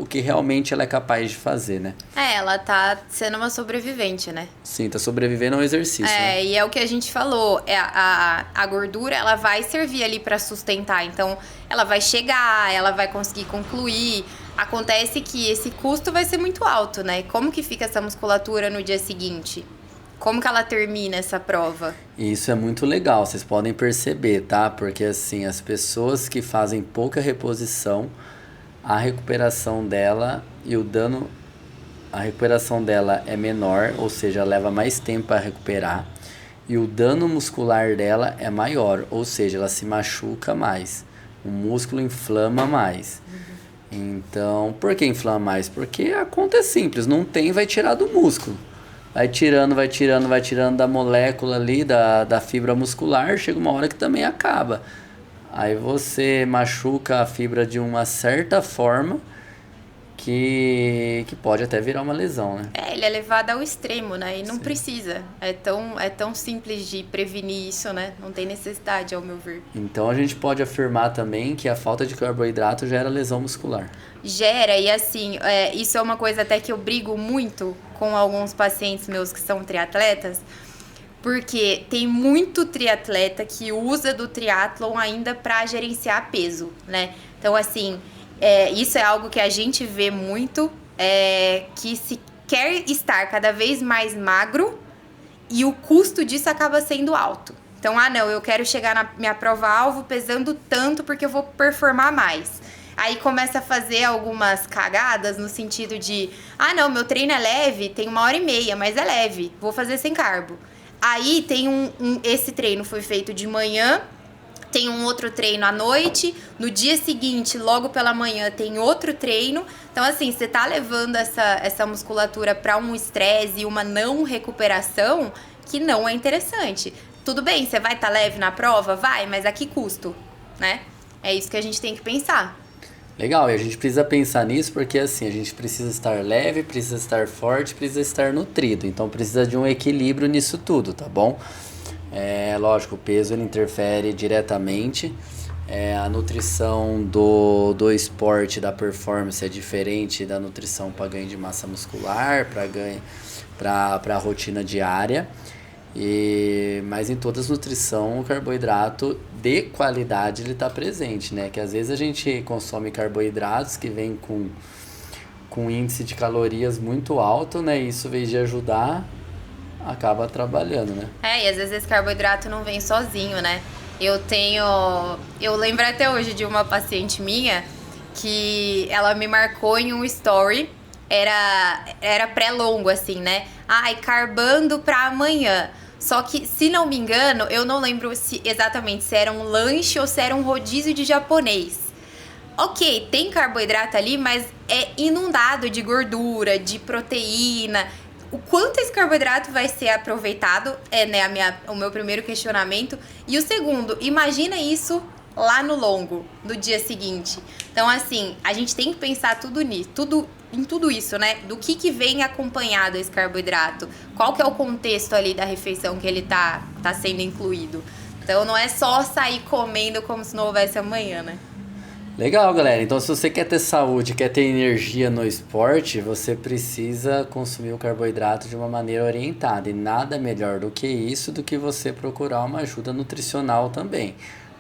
que realmente ela é capaz de fazer, né? Ela tá sendo uma sobrevivente, né? Sim, tá sobrevivendo ao exercício. Né? E é o que a gente falou, a gordura, ela vai servir ali para sustentar, então ela vai chegar, ela vai conseguir concluir. Acontece que esse custo vai ser muito alto, né? Como que fica essa musculatura no dia seguinte? Como que ela termina essa prova? Isso é muito legal, vocês podem perceber, tá? Porque assim, as pessoas que fazem pouca reposição, a recuperação dela e o dano, a recuperação dela é menor, ou seja, leva mais tempo para recuperar, e o dano muscular dela é maior, ou seja, ela se machuca mais, o músculo inflama mais. Então, por que inflama mais? Porque a conta é simples, não tem, vai tirar do músculo. Vai tirando da molécula ali, da fibra muscular, chega uma hora que também acaba. Aí você machuca a fibra de uma certa forma que pode até virar uma lesão, né? Ele é levado ao extremo, né? E não precisa. É tão simples de prevenir isso, né? Não tem necessidade, ao meu ver. Então a gente pode afirmar também que a falta de carboidrato gera lesão muscular. Gera, e assim, isso é uma coisa até que eu brigo muito com alguns pacientes meus que são triatletas, porque tem muito triatleta que usa do triatlon ainda para gerenciar peso, né? Então, assim, isso é algo que a gente vê muito, que se quer estar cada vez mais magro e o custo disso acaba sendo alto. Então, não, eu quero chegar na minha prova-alvo pesando tanto porque eu vou performar mais. Aí começa a fazer algumas cagadas no sentido de, não, meu treino é leve, tem 1h30, mas é leve, vou fazer sem carbo. Aí tem esse treino foi feito de manhã, tem um outro treino à noite, no dia seguinte, logo pela manhã, tem outro treino. Então, assim, você tá levando essa musculatura para um estresse e uma não recuperação que não é interessante. Tudo bem, você vai estar leve na prova? Vai, mas a que custo, né? É isso que a gente tem que pensar. Legal, e a gente precisa pensar nisso porque assim, a gente precisa estar leve, precisa estar forte, precisa estar nutrido. Então precisa de um equilíbrio nisso tudo, tá bom? Lógico, o peso ele interfere diretamente. A nutrição do esporte, da performance é diferente da nutrição para ganho de massa muscular, para a rotina diária. Mas em todas as nutrição, o carboidrato de qualidade ele está presente, né? Que às vezes a gente consome carboidratos que vem com índice de calorias muito alto, né? E isso, em vez de ajudar, acaba trabalhando, né? E às vezes esse carboidrato não vem sozinho, né? Eu lembro até hoje de uma paciente minha que ela me marcou em um story, era pré-longo, assim, né? Carbando pra amanhã. Só que, se não me engano, eu não lembro exatamente se era um lanche ou se era um rodízio de japonês. Ok, tem carboidrato ali, mas é inundado de gordura, de proteína. O quanto esse carboidrato vai ser aproveitado o meu primeiro questionamento. E o segundo, imagina isso lá no longo, do dia seguinte. Então, assim, a gente tem que pensar em tudo isso, né? Do que vem acompanhado esse carboidrato. Qual que é o contexto ali da refeição que ele tá sendo incluído. Então, não é só sair comendo como se não houvesse amanhã, né? Legal, galera. Então, se você quer ter saúde, quer ter energia no esporte, você precisa consumir o carboidrato de uma maneira orientada. E nada melhor do que isso, do que você procurar uma ajuda nutricional também.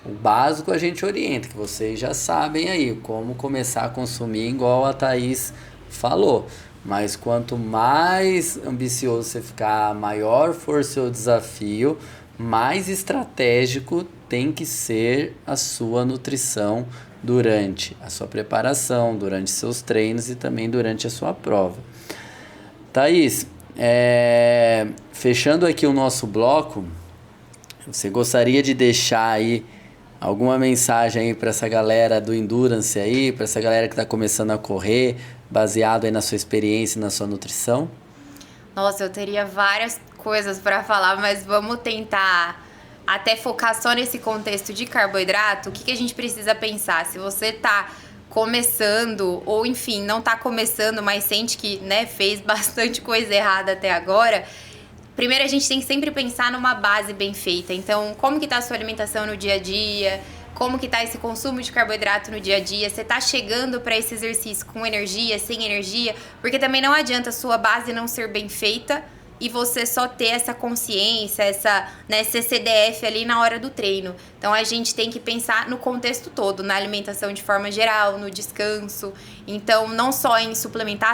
O básico a gente orienta, que vocês já sabem aí, como começar a consumir, igual a Thaís falou. Mas quanto mais ambicioso você ficar, maior for seu desafio, mais estratégico tem que ser a sua nutrição durante a sua preparação, durante seus treinos e também durante a sua prova. Thaís, fechando aqui o nosso bloco, você gostaria de deixar aí alguma mensagem aí para essa galera do Endurance aí, para essa galera que está começando a correr, baseado aí na sua experiência e na sua nutrição? Nossa, eu teria várias coisas para falar, mas vamos tentar até focar só nesse contexto de carboidrato. O que a gente precisa pensar? Se você tá começando, ou enfim, não tá começando, mas sente que, né, fez bastante coisa errada até agora, primeiro a gente tem que sempre pensar numa base bem feita. Então, como que tá a sua alimentação no dia a dia? Como que tá esse consumo de carboidrato no dia a dia? Você tá chegando para esse exercício com energia, sem energia? Porque também não adianta a sua base não ser bem feita e você só ter essa consciência, esse CDF ali na hora do treino. Então a gente tem que pensar no contexto todo, na alimentação de forma geral, no descanso. Então não só em suplementar.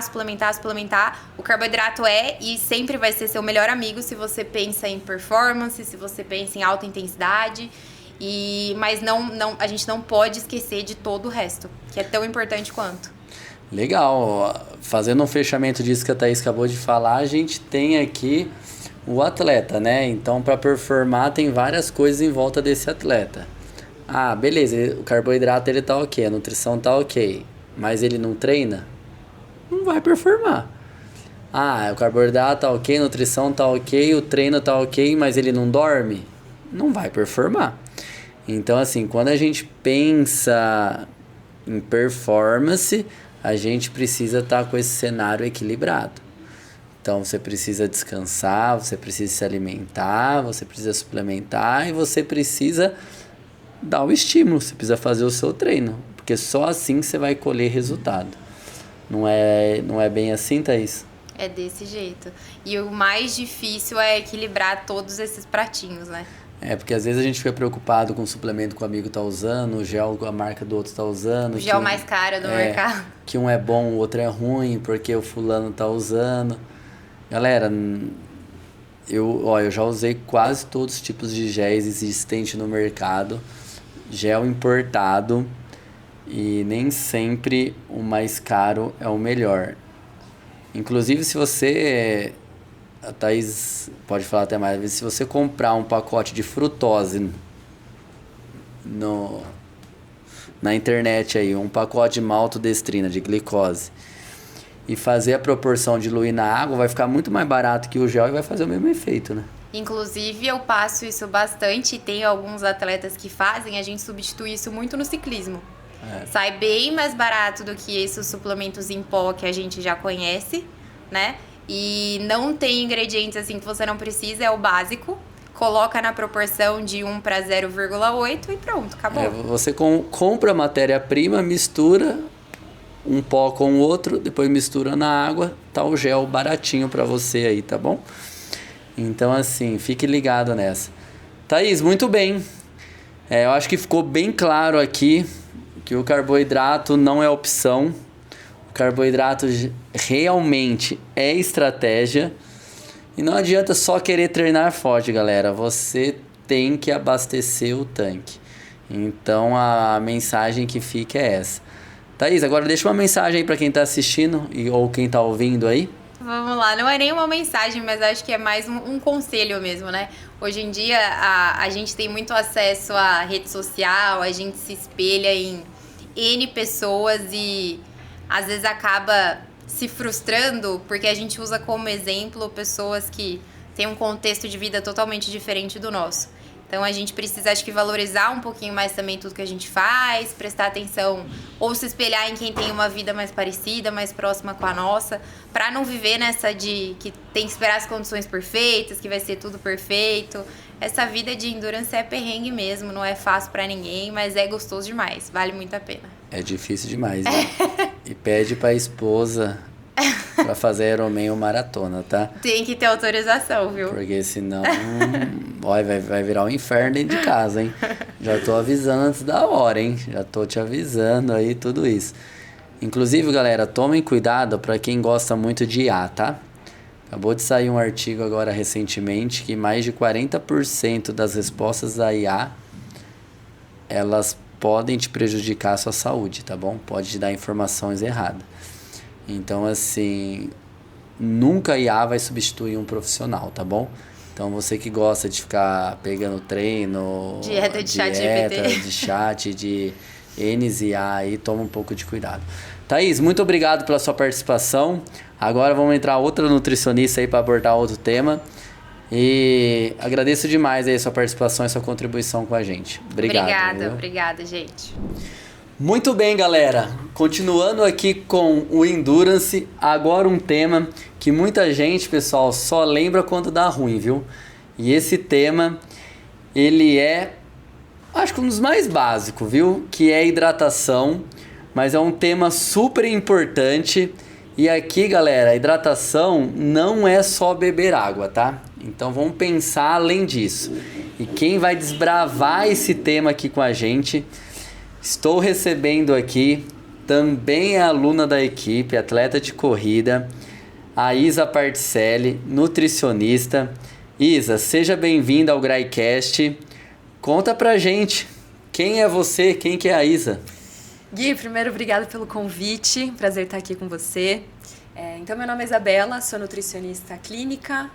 O carboidrato é e sempre vai ser seu melhor amigo se você pensa em performance, se você pensa em alta intensidade. Mas a gente não pode esquecer de todo o resto, que é tão importante quanto. Legal. Fazendo um fechamento disso que a Thaís acabou de falar, a gente tem aqui o atleta, né? Então, para performar, tem várias coisas em volta desse atleta. Ah, beleza, o carboidrato ele tá ok, a nutrição tá ok, mas ele não treina? Não vai performar. Ah, o carboidrato tá ok, a nutrição tá ok, o treino tá ok, mas ele não dorme? Não vai performar. Então, assim, quando a gente pensa em performance, a gente precisa estar com esse cenário equilibrado. Então, você precisa descansar, você precisa se alimentar, você precisa suplementar e você precisa dar o estímulo, você precisa fazer o seu treino, porque só assim você vai colher resultado. Não é bem assim, Thaís? É desse jeito. E o mais difícil é equilibrar todos esses pratinhos, né? Porque às vezes a gente fica preocupado com o suplemento que o amigo tá usando, o gel a marca do outro tá usando. O gel mais caro do mercado. Que um é bom, o outro é ruim, porque o fulano tá usando. Galera, eu já usei quase todos os tipos de géis existentes no mercado. Gel importado. E nem sempre o mais caro é o melhor. Inclusive, se você... A Thaís pode falar até mais. Se você comprar um pacote de frutose na internet aí, um pacote de maltodestrina, de glicose, e fazer a proporção diluir na água, vai ficar muito mais barato que o gel e vai fazer o mesmo efeito, né? Inclusive, eu passo isso bastante e tem alguns atletas que fazem, a gente substitui isso muito no ciclismo. Sai bem mais barato do que esses suplementos em pó que a gente já conhece, né? E não tem ingredientes assim que você não precisa, é o básico. Coloca na proporção de 1 para 0,8 e pronto, acabou. Você compra a matéria-prima, mistura um pó com o outro, depois mistura na água, tá o gel baratinho para você aí, tá bom? Então assim, fique ligado nessa. Thaís, muito bem. Eu acho que ficou bem claro aqui que o carboidrato não é opção. O carboidrato realmente é estratégia. E não adianta só querer treinar forte, galera. Você tem que abastecer o tanque. Então a mensagem que fica é essa. Thaís, agora deixa uma mensagem aí para quem está assistindo ou quem está ouvindo aí. Vamos lá, não é nem uma mensagem, mas acho que é mais um conselho mesmo, né? Hoje em dia a gente tem muito acesso à rede social, a gente se espelha em N pessoas e às vezes acaba se frustrando porque a gente usa como exemplo pessoas que têm um contexto de vida totalmente diferente do nosso. Então a gente precisa, acho que, valorizar um pouquinho mais também tudo que a gente faz, prestar atenção ou se espelhar em quem tem uma vida mais parecida, mais próxima com a nossa, para não viver nessa de que tem que esperar as condições perfeitas, que vai ser tudo perfeito. Essa vida de endurance é perrengue mesmo, não é fácil para ninguém, mas é gostoso demais, vale muito a pena. É difícil demais, né? E pede pra esposa pra fazer Ironman ou maratona, tá? Tem que ter autorização, viu? Porque senão vai virar um inferno dentro de casa, hein? Já tô avisando antes da hora, hein? Já tô te avisando aí tudo isso. Inclusive, galera, tomem cuidado pra quem gosta muito de IA, tá? Acabou de sair um artigo agora recentemente que mais de 40% das respostas da IA, elas podem te prejudicar a sua saúde, tá bom? Pode te dar informações erradas. Então, assim, nunca a IA vai substituir um profissional, tá bom? Então, você que gosta de ficar pegando treino, dieta de chat GPT, de chat, de NZA aí, toma um pouco de cuidado. Thaís, muito obrigado pela sua participação. Agora vamos entrar outra nutricionista aí para abordar outro tema. E agradeço demais aí a sua participação e sua contribuição com a gente. Obrigado. Obrigada, gente. Muito bem, galera. Continuando aqui com o Endurance, agora um tema que muita gente, pessoal, só lembra quando dá ruim, viu? E esse tema, ele é, acho que um dos mais básicos, viu? Que é hidratação, mas é um tema super importante E aqui, galera, a hidratação não é só beber água, tá? Então vamos pensar além disso. E quem vai desbravar esse tema aqui com a gente, estou recebendo aqui, também é aluna da equipe, atleta de corrida, a Isa Particelli, nutricionista. Isa, seja bem-vinda ao GraiCast. Conta pra gente, quem é você, quem que é a Isa? Gui, primeiro, obrigada pelo convite, prazer estar aqui com você. Então, meu nome é Isabela, sou nutricionista clínica,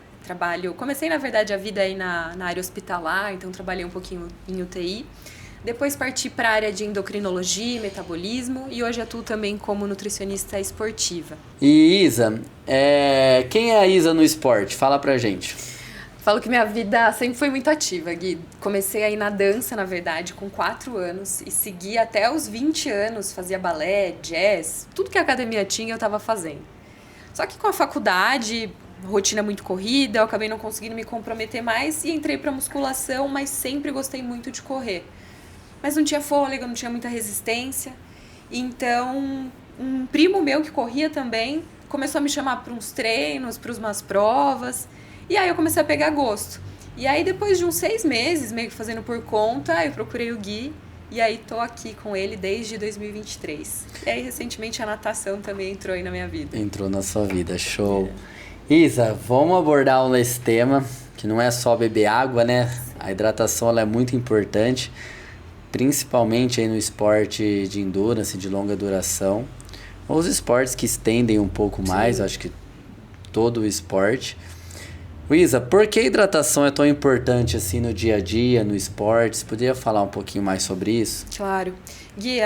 comecei, na verdade, a vida aí na área hospitalar, então trabalhei um pouquinho em UTI. Depois parti para a área de endocrinologia, metabolismo e hoje atuo também como nutricionista esportiva. E Isa, quem é a Isa no esporte? Fala pra gente. Falo que minha vida sempre foi muito ativa, Gui. Comecei aí na dança, na verdade, com 4 anos e segui até os 20 anos, fazia balé, jazz, tudo que a academia tinha eu estava fazendo. Só que com a faculdade, rotina muito corrida, eu acabei não conseguindo me comprometer mais e entrei para musculação, mas sempre gostei muito de correr. Mas não tinha fôlego, não tinha muita resistência. Então, um primo meu que corria também começou a me chamar para uns treinos, para umas provas. E aí eu comecei a pegar gosto. E aí depois de uns 6 meses, meio que fazendo por conta, eu procurei o Gui. E aí tô aqui com ele desde 2023. E aí recentemente a natação também entrou aí na minha vida. Entrou na sua vida, show. Isa, vamos abordar esse tema, que não é só beber água, né? A hidratação ela é muito importante, principalmente aí no esporte de endurance, de longa duração. Ou os esportes que estendem um pouco mais, acho que todo o esporte. Isa, por que a hidratação é tão importante assim no dia a dia, no esporte? Você poderia falar um pouquinho mais sobre isso? Claro. Gui,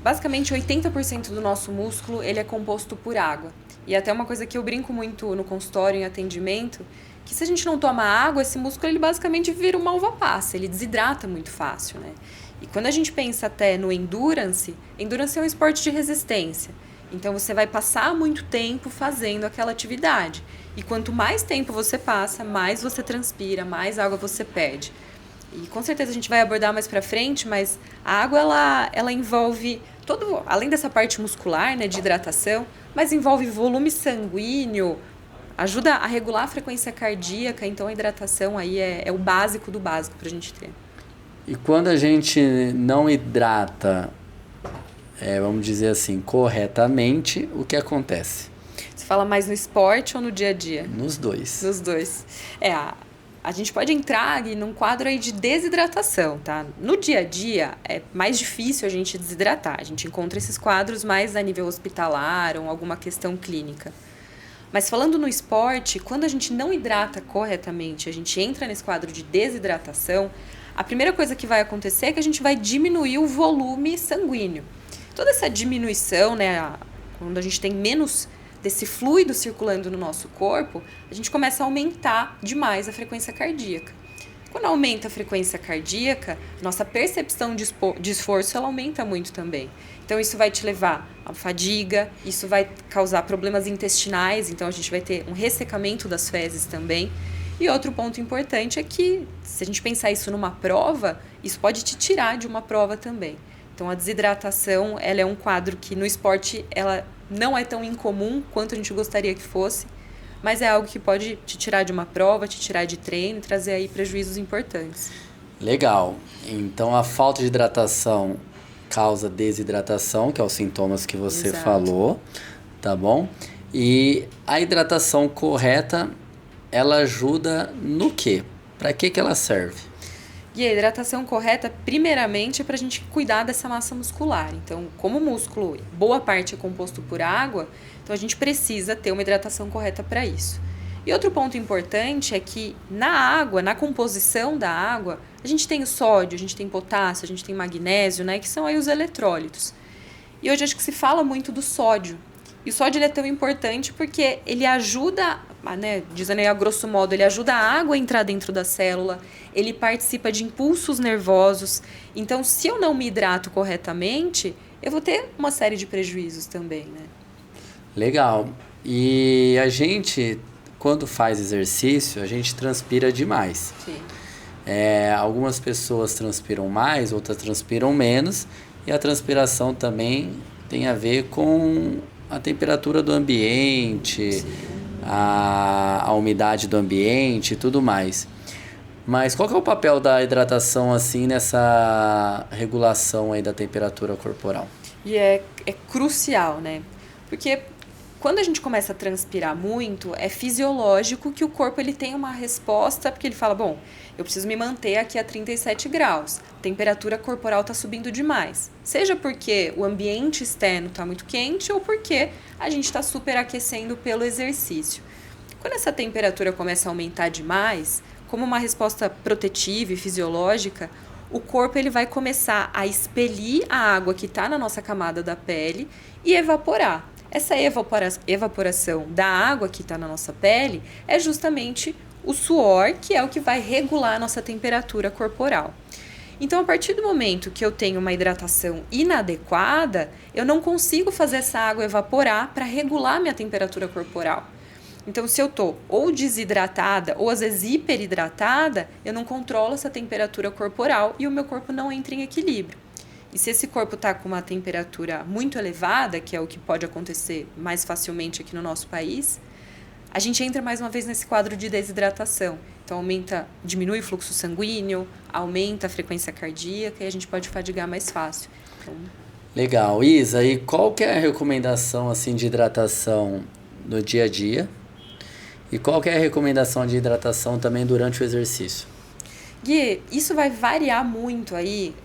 basicamente 80% do nosso músculo ele é composto por água. E até uma coisa que eu brinco muito no consultório, em atendimento, que se a gente não toma água, esse músculo ele basicamente vira uma uva passa, ele desidrata muito fácil, né? E quando a gente pensa até no endurance é um esporte de resistência. Então você vai passar muito tempo fazendo aquela atividade. E quanto mais tempo você passa, mais você transpira, mais água você perde. E com certeza a gente vai abordar mais pra frente, mas a água ela envolve além dessa parte muscular, né, de hidratação, mas envolve volume sanguíneo, ajuda a regular a frequência cardíaca, então a hidratação aí é o básico do básico pra gente ter. E quando a gente não hidrata, vamos dizer assim, corretamente, o que acontece? Você fala mais no esporte ou no dia a dia? Nos dois. Nos dois. A gente pode entrar num quadro aí de desidratação, tá? No dia a dia é mais difícil a gente desidratar. A gente encontra esses quadros mais a nível hospitalar ou alguma questão clínica. Mas falando no esporte, quando a gente não hidrata corretamente, a gente entra nesse quadro de desidratação, a primeira coisa que vai acontecer é que a gente vai diminuir o volume sanguíneo. Toda essa diminuição, né, quando a gente tem menos desse fluido circulando no nosso corpo, a gente começa a aumentar demais a frequência cardíaca. Quando aumenta a frequência cardíaca, nossa percepção de esforço ela aumenta muito também. Então isso vai te levar a fadiga, isso vai causar problemas intestinais, então a gente vai ter um ressecamento das fezes também. E outro ponto importante é que, se a gente pensar isso numa prova, isso pode te tirar de uma prova também. Então a desidratação ela é um quadro que no esporte ela não é tão incomum quanto a gente gostaria que fosse, mas é algo que pode te tirar de uma prova, te tirar de treino e trazer aí prejuízos importantes. Legal. Então a falta de hidratação causa desidratação, que é os sintomas que você Exato. falou, tá bom? E a hidratação correta, ela ajuda no quê? Para que ela serve? E a hidratação correta, primeiramente, é para a gente cuidar dessa massa muscular. Então, como o músculo, boa parte é composto por água, então a gente precisa ter uma hidratação correta para isso. E outro ponto importante é que na água, na composição da água, a gente tem o sódio, a gente tem potássio, a gente tem magnésio, né, que são aí os eletrólitos. E hoje acho que se fala muito do sódio. E o sódio ele é tão importante porque ele ajuda, né, dizendo aí a grosso modo, ele ajuda a água a entrar dentro da célula, ele participa de impulsos nervosos. Então, se eu não me hidrato corretamente, eu vou ter uma série de prejuízos também, né? Legal. E a gente, quando faz exercício, a gente transpira demais. Sim. Algumas pessoas transpiram mais, outras transpiram menos. E a transpiração também tem a ver com a temperatura do ambiente, a umidade do ambiente e tudo mais. Mas qual que é o papel da hidratação assim nessa regulação aí da temperatura corporal? E é crucial, né? Porque quando a gente começa a transpirar muito, é fisiológico que o corpo ele tem uma resposta, porque ele fala, bom, eu preciso me manter aqui a 37 graus, a temperatura corporal está subindo demais. Seja porque o ambiente externo está muito quente ou porque a gente está superaquecendo pelo exercício. Quando essa temperatura começa a aumentar demais, como uma resposta protetiva e fisiológica, o corpo ele vai começar a expelir a água que está na nossa camada da pele e evaporar. Essa evaporação da água que está na nossa pele é justamente o suor, que é o que vai regular a nossa temperatura corporal. Então, a partir do momento que eu tenho uma hidratação inadequada, eu não consigo fazer essa água evaporar para regular minha temperatura corporal. Então, se eu estou ou desidratada ou às vezes hiperidratada, eu não controlo essa temperatura corporal e o meu corpo não entra em equilíbrio. E se esse corpo está com uma temperatura muito elevada, que é o que pode acontecer mais facilmente aqui no nosso país, a gente entra mais uma vez nesse quadro de desidratação. Então, diminui o fluxo sanguíneo, aumenta a frequência cardíaca e a gente pode fadigar mais fácil. Então... Legal. Isa, e qual que é a recomendação assim, de hidratação no dia a dia? E qual que é a recomendação de hidratação também durante o exercício? Gui, isso vai variar muito aí.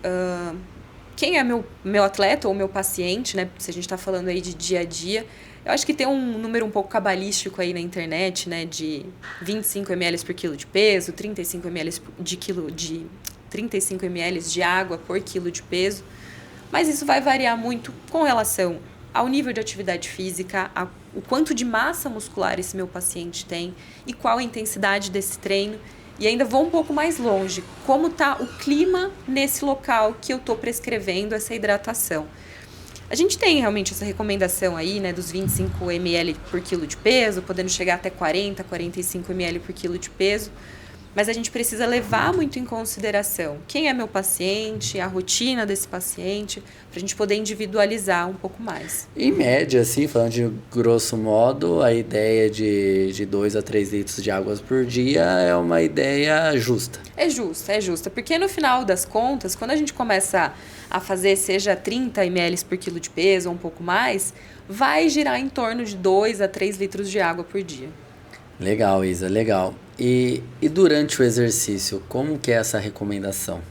Quem é meu atleta ou meu paciente, né? Se a gente está falando aí de dia a dia, eu acho que tem um número um pouco cabalístico aí na internet, né? De 25 ml por quilo de peso, 35 ml de 35 ml de água por quilo de peso. Mas isso vai variar muito com relação ao nível de atividade física, o quanto de massa muscular esse meu paciente tem e qual a intensidade desse treino. E ainda vou um pouco mais longe, como está o clima nesse local que eu estou prescrevendo essa hidratação. A gente tem realmente essa recomendação aí, né, dos 25 ml por quilo de peso, podendo chegar até 40, 45 ml por quilo de peso. Mas a gente precisa levar muito em consideração quem é meu paciente, a rotina desse paciente, para a gente poder individualizar um pouco mais. Em média, assim, falando de grosso modo, a ideia de 2 a 3 litros de água por dia é uma ideia justa. É justa, porque no final das contas, quando a gente começa a fazer, seja 30 ml por quilo de peso ou um pouco mais, vai girar em torno de 2 a 3 litros de água por dia. Legal, Isa, legal. E durante o exercício, como que é essa recomendação?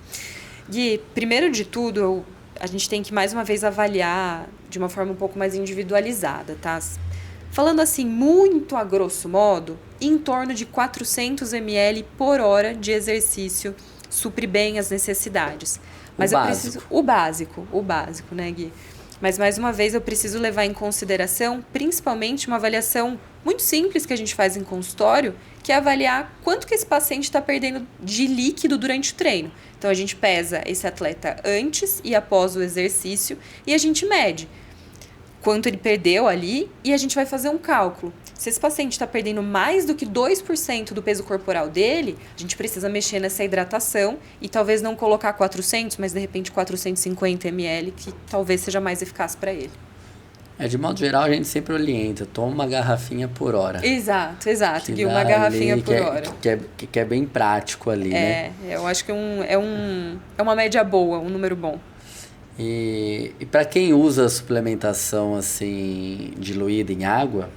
Gui, primeiro de tudo, a gente tem que mais uma vez avaliar de uma forma um pouco mais individualizada, tá? Falando assim, muito a grosso modo, em torno de 400 ml por hora de exercício supre bem as necessidades. Mas o básico, né, Gui? Mas, mais uma vez, eu preciso levar em consideração, principalmente, uma avaliação muito simples que a gente faz em consultório, que é avaliar quanto que esse paciente está perdendo de líquido durante o treino. Então, a gente pesa esse atleta antes e após o exercício e a gente mede quanto ele perdeu ali e a gente vai fazer um cálculo. Se esse paciente está perdendo mais do que 2% do peso corporal dele, a gente precisa mexer nessa hidratação e talvez não colocar 400, mas de repente 450 ml, que talvez seja mais eficaz para ele. De modo geral, a gente sempre orienta, toma uma garrafinha por hora. Exato, Gui, uma garrafinha por hora. Que é bem prático ali, né? Eu acho que é uma média boa, um número bom. E para quem usa suplementação assim, diluída em água,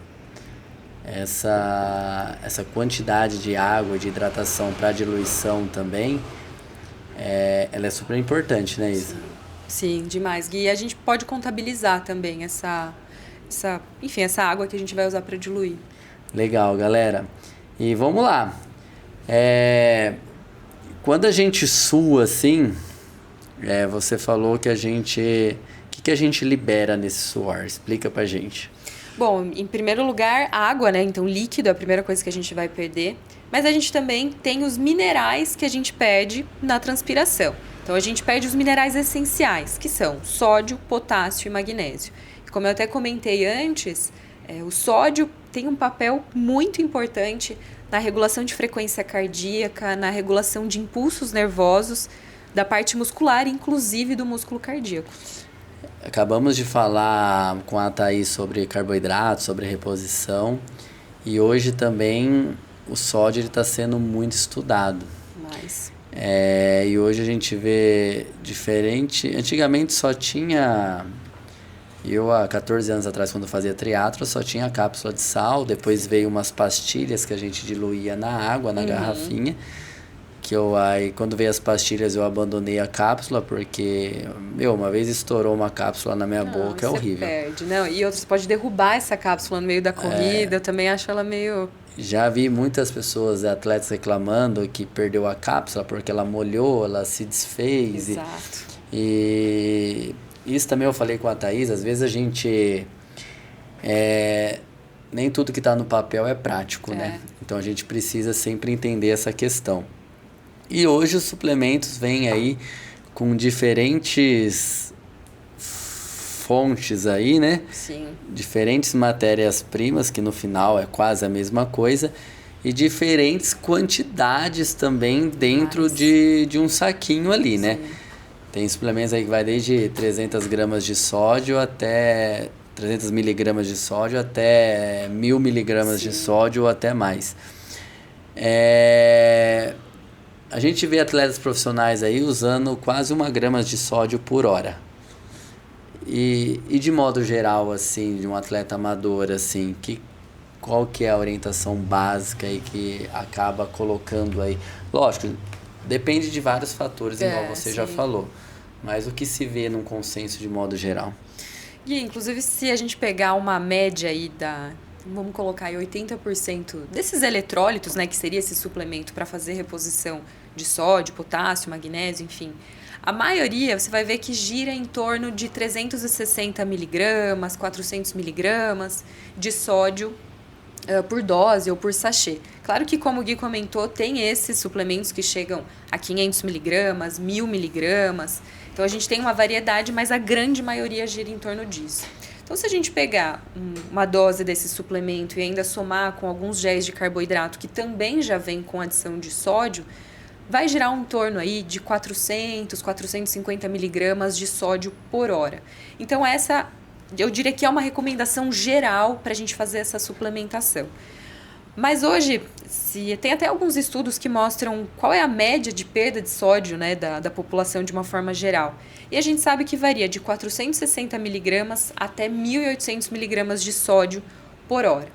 essa quantidade de água, de hidratação para diluição também, ela é super importante, né, Isa? Sim, demais, Gui. E a gente pode contabilizar também essa água que a gente vai usar para diluir. Legal, galera. E vamos lá. Quando a gente sua assim, você falou que a gente... O que a gente libera nesse suor? Explica pra gente. Bom, em primeiro lugar, água, né? Então, líquido é a primeira coisa que a gente vai perder. Mas a gente também tem os minerais que a gente perde na transpiração. Então, a gente perde os minerais essenciais, que são sódio, potássio e magnésio. E como eu até comentei antes, o sódio tem um papel muito importante na regulação de frequência cardíaca, na regulação de impulsos nervosos da parte muscular, inclusive do músculo cardíaco. acabamos de falar com a Thaís sobre carboidrato, sobre reposição, e hoje também o sódio está sendo muito estudado. Mas... E hoje a gente vê diferente. Antigamente só tinha. Eu, há 14 anos atrás, quando fazia triatlo, só tinha cápsula de sal. Depois veio umas pastilhas que a gente diluía na água, na garrafinha. Aí, quando veio as pastilhas, eu abandonei a cápsula, porque, uma vez estourou uma cápsula na minha boca, é horrível. Perde, não. E outros pode derrubar essa cápsula no meio da corrida. Eu também acho ela meio... Já vi muitas pessoas, atletas, reclamando que perdeu a cápsula porque ela molhou, ela se desfez. Exato. E isso também eu falei com a Thaís, às vezes a gente... nem tudo que está no papel é prático, né? Então a gente precisa sempre entender essa questão. E hoje os suplementos vêm aí com diferentes fontes aí, né? Sim. Diferentes matérias-primas, que no final é quase a mesma coisa, e diferentes quantidades também dentro de um saquinho ali, né? Tem suplementos aí que vai desde 300 gramas de sódio até 300 miligramas de sódio até 1000 miligramas de sódio ou até mais. A gente vê atletas profissionais aí usando quase 1 grama de sódio por hora. E de modo geral, assim, de um atleta amador, assim, qual que é a orientação básica aí que acaba colocando aí? Lógico, depende de vários fatores, igual você já falou. Mas o que se vê num consenso de modo geral? E, inclusive, se a gente pegar uma média aí vamos colocar aí 80% desses eletrólitos, né, que seria esse suplemento para fazer reposição de sódio, potássio, magnésio, enfim. A maioria, você vai ver que gira em torno de 360 miligramas, 400 miligramas de sódio por dose ou por sachê. Claro que, como o Gui comentou, tem esses suplementos que chegam a 500 miligramas, 1000 miligramas. Então, a gente tem uma variedade, mas a grande maioria gira em torno disso. Então, se a gente pegar uma dose desse suplemento e ainda somar com alguns géis de carboidrato que também já vem com adição de sódio, vai girar em torno aí de 400, 450 miligramas de sódio por hora. Então, essa, eu diria que é uma recomendação geral para a gente fazer essa suplementação. Mas hoje, tem até alguns estudos que mostram qual é a média de perda de sódio, né, da população de uma forma geral. E a gente sabe que varia de 460 miligramas até 1.800 miligramas de sódio por hora.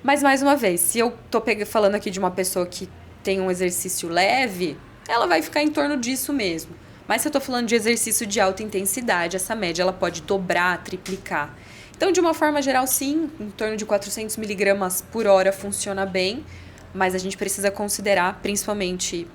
Mas, mais uma vez, se eu estou falando aqui de uma pessoa que tem um exercício leve, ela vai ficar em torno disso mesmo. Mas se eu estou falando de exercício de alta intensidade, essa média ela pode dobrar, triplicar. Então, de uma forma geral, sim, em torno de 400 miligramas por hora funciona bem, mas a gente precisa considerar principalmente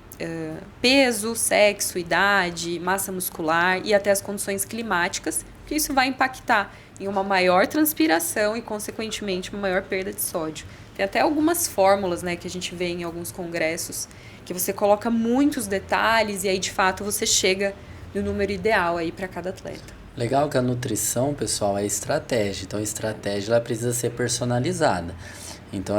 peso, sexo, idade, massa muscular e até as condições climáticas, porque isso vai impactar em uma maior transpiração e, consequentemente, uma maior perda de sódio. Tem até algumas fórmulas, né, que a gente vê em alguns congressos, que você coloca muitos detalhes e aí, de fato, você chega no número ideal aí para cada atleta. Legal que a nutrição, pessoal, é estratégia. Então, a estratégia ela precisa ser personalizada. Então,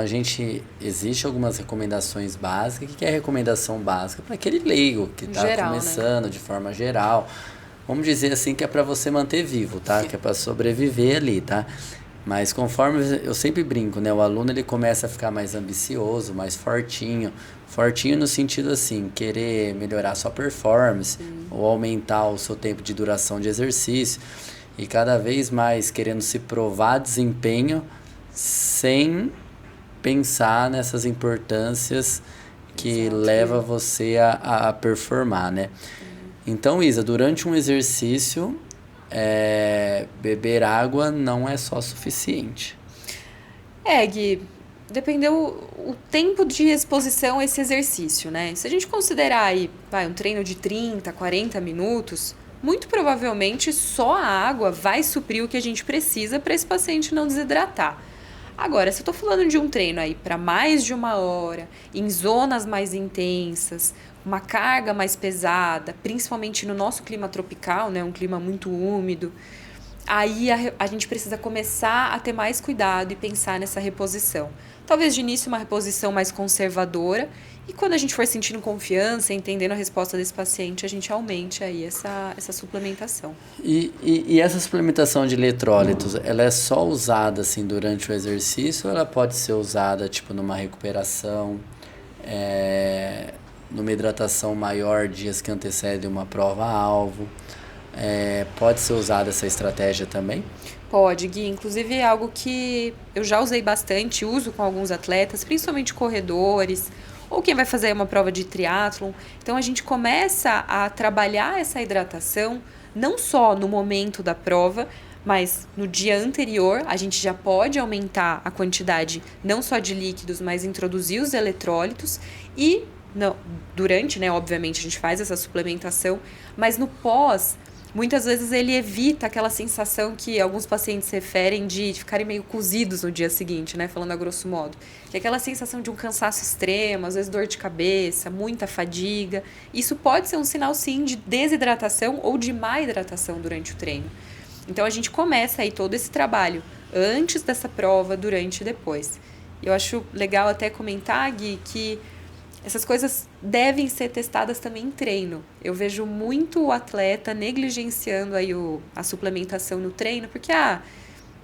existe algumas recomendações básicas. O que é recomendação básica? Para aquele leigo que está começando, né, de forma geral. Vamos dizer assim que é para você manter vivo, tá? Que é para sobreviver ali, tá? Mas conforme eu sempre brinco, né? O aluno ele começa a ficar mais ambicioso, mais fortinho. Fortinho no sentido assim, querer melhorar sua performance ou aumentar o seu tempo de duração de exercício. E cada vez mais querendo se provar desempenho sem pensar nessas importâncias que leva você a performar, né? Então, Isa, durante um exercício, beber água não é só suficiente. Gui, dependeu o tempo de exposição a esse exercício, né? Se a gente considerar aí, um treino de 30, 40 minutos, muito provavelmente só a água vai suprir o que a gente precisa para esse paciente não desidratar. Agora, se eu estou falando de um treino aí para mais de 1 hora, em zonas mais intensas, uma carga mais pesada, principalmente no nosso clima tropical, né, um clima muito úmido, aí a gente precisa começar a ter mais cuidado e pensar nessa reposição. Talvez de início uma reposição mais conservadora. E quando a gente for sentindo confiança, entendendo a resposta desse paciente, a gente aumente aí essa suplementação. E essa suplementação de eletrólitos, ela é só usada assim durante o exercício ou ela pode ser usada tipo numa recuperação, numa hidratação maior dias que antecedem uma prova-alvo? Pode ser usada essa estratégia também? Pode, Gui. Inclusive é algo que eu já usei bastante, uso com alguns atletas, principalmente corredores, ou quem vai fazer uma prova de triatlon. Então a gente começa a trabalhar essa hidratação não só no momento da prova, mas no dia anterior a gente já pode aumentar a quantidade não só de líquidos, mas introduzir os eletrólitos e durante, né, obviamente a gente faz essa suplementação, mas no pós muitas vezes ele evita aquela sensação que alguns pacientes referem de ficarem meio cozidos no dia seguinte, né? Falando a grosso modo. Que é aquela sensação de um cansaço extremo, às vezes dor de cabeça, muita fadiga. Isso pode ser um sinal, sim, de desidratação ou de má hidratação durante o treino. Então, a gente começa aí todo esse trabalho antes dessa prova, durante e depois. Eu acho legal até comentar, Gui, que essas coisas devem ser testadas também em treino. Eu vejo muito o atleta negligenciando aí a suplementação no treino, porque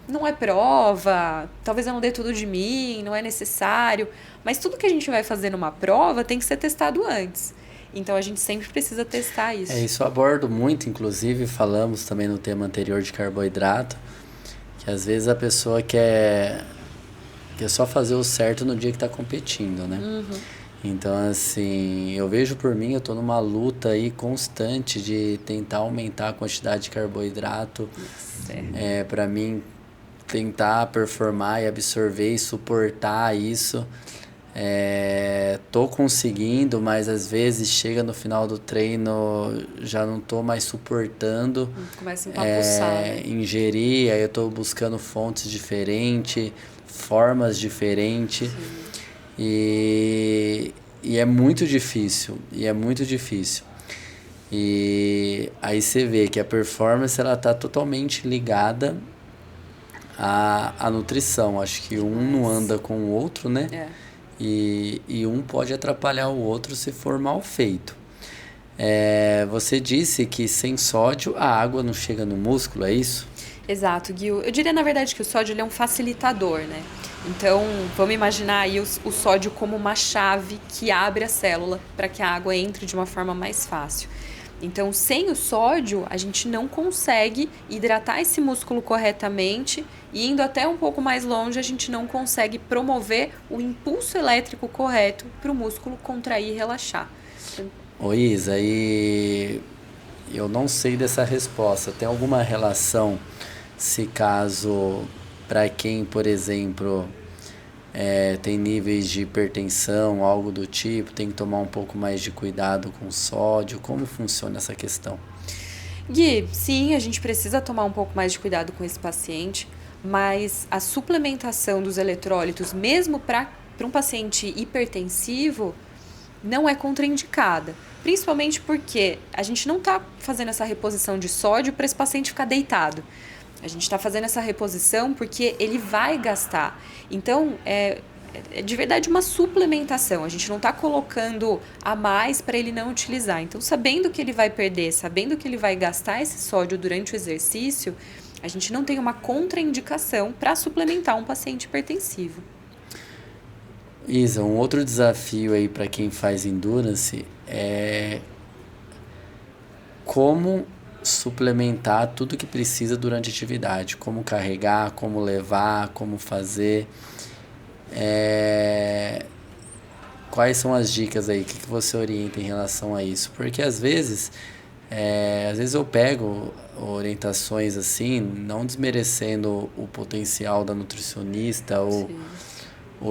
não é prova, talvez eu não dê tudo de mim, não é necessário. Mas tudo que a gente vai fazer numa prova tem que ser testado antes. Então a gente sempre precisa testar isso. Isso eu abordo muito, inclusive falamos também no tema anterior de carboidrato, que às vezes a pessoa quer só fazer o certo no dia que está competindo, né? Uhum. Então, assim, eu vejo por mim, eu tô numa luta aí constante de tentar aumentar a quantidade de carboidrato. Para mim, tentar performar e absorver e suportar isso. Tô conseguindo, mas às vezes chega no final do treino, já não tô mais suportando. Começa a empapuçar. Ingerir, aí eu tô buscando fontes diferentes, formas diferentes. Sim. E é muito difícil, E aí você vê que a performance ela tá totalmente ligada à nutrição. Acho que um não anda com o outro, né? E um pode atrapalhar o outro se for mal feito. Você disse que sem sódio a água não chega no músculo, é isso? Exato, Gui. Eu diria, na verdade, que o sódio ele é um facilitador, né? Então, vamos imaginar aí o sódio como uma chave que abre a célula para que a água entre de uma forma mais fácil. Então, sem o sódio, a gente não consegue hidratar esse músculo corretamente e indo até um pouco mais longe, a gente não consegue promover o impulso elétrico correto para o músculo contrair e relaxar. Ô Isa, e eu não sei dessa resposta. Tem alguma relação, se caso, para quem, por exemplo, tem níveis de hipertensão, algo do tipo, tem que tomar um pouco mais de cuidado com o sódio? Como funciona essa questão? Gui, sim, a gente precisa tomar um pouco mais de cuidado com esse paciente, mas a suplementação dos eletrólitos, mesmo para um paciente hipertensivo, não é contraindicada. Principalmente porque a gente não está fazendo essa reposição de sódio para esse paciente ficar deitado. A gente está fazendo essa reposição porque ele vai gastar. Então, é de verdade uma suplementação. A gente não está colocando a mais para ele não utilizar. Então, sabendo que ele vai perder, sabendo que ele vai gastar esse sódio durante o exercício, a gente não tem uma contraindicação para suplementar um paciente hipertensivo. Isa, um outro desafio aí para quem faz endurance é como suplementar tudo que precisa durante a atividade, como carregar, como levar, como fazer. Quais são as dicas aí? O que você orienta em relação a isso? Porque às vezes eu pego orientações assim, não desmerecendo o potencial da nutricionista ou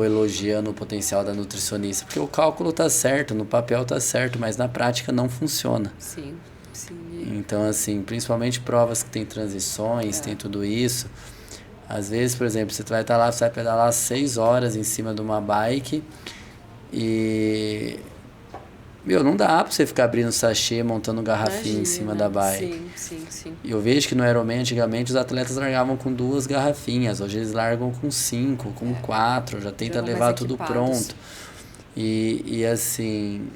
elogiando o potencial da nutricionista, porque o cálculo tá certo, no papel tá certo, mas na prática não funciona. Sim. Então, assim, principalmente provas que tem transições, tem tudo isso. Às vezes, por exemplo, você vai estar lá, você vai pedalar 6 horas em cima de uma bike e não dá pra você ficar abrindo sachê, montando garrafinha em cima da bike. Sim. E eu vejo que no Ironman, antigamente, os atletas largavam com 2 garrafinhas. Hoje eles largam com 5, com 4, já tenta levar tudo pronto. E assim,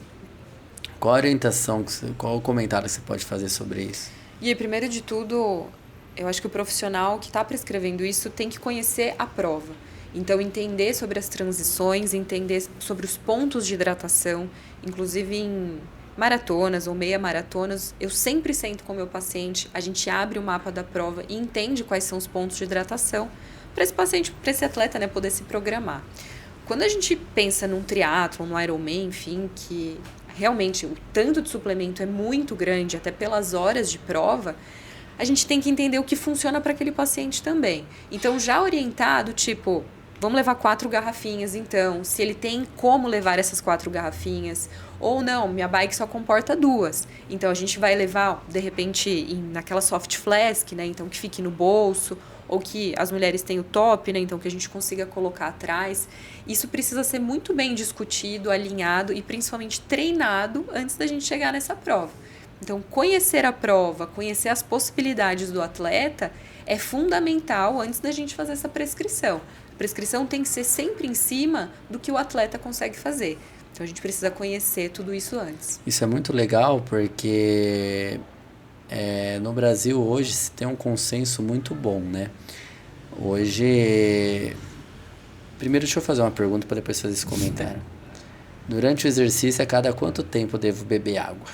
qual a orientação, qual o comentário que você pode fazer sobre isso? E primeiro de tudo, eu acho que o profissional que está prescrevendo isso tem que conhecer a prova. Então, entender sobre as transições, entender sobre os pontos de hidratação, inclusive em maratonas ou meia maratonas, eu sempre sento com o meu paciente, a gente abre o mapa da prova e entende quais são os pontos de hidratação para esse paciente, para esse atleta, né, poder se programar. Quando a gente pensa num triatlon, no Ironman, enfim, que realmente o tanto de suplemento é muito grande, até pelas horas de prova, a gente tem que entender o que funciona para aquele paciente também. Então, já orientado, tipo, vamos levar 4 garrafinhas, então, se ele tem como levar essas 4 garrafinhas, ou não, minha bike só comporta 2. Então, a gente vai levar, de repente, naquela soft flask, né, então, que fique no bolso, ou que as mulheres têm o top, né, então, que a gente consiga colocar atrás. Isso precisa ser muito bem discutido, alinhado e, principalmente, treinado antes da gente chegar nessa prova. Então, conhecer a prova, conhecer as possibilidades do atleta é fundamental antes da gente fazer essa prescrição. A prescrição tem que ser sempre em cima do que o atleta consegue fazer. Então, a gente precisa conhecer tudo isso antes. Isso é muito legal porque no Brasil hoje se tem um consenso muito bom, né? Hoje... Primeiro, deixa eu fazer uma pergunta para depois fazer esse comentário. Durante o exercício, a cada quanto tempo eu devo beber água?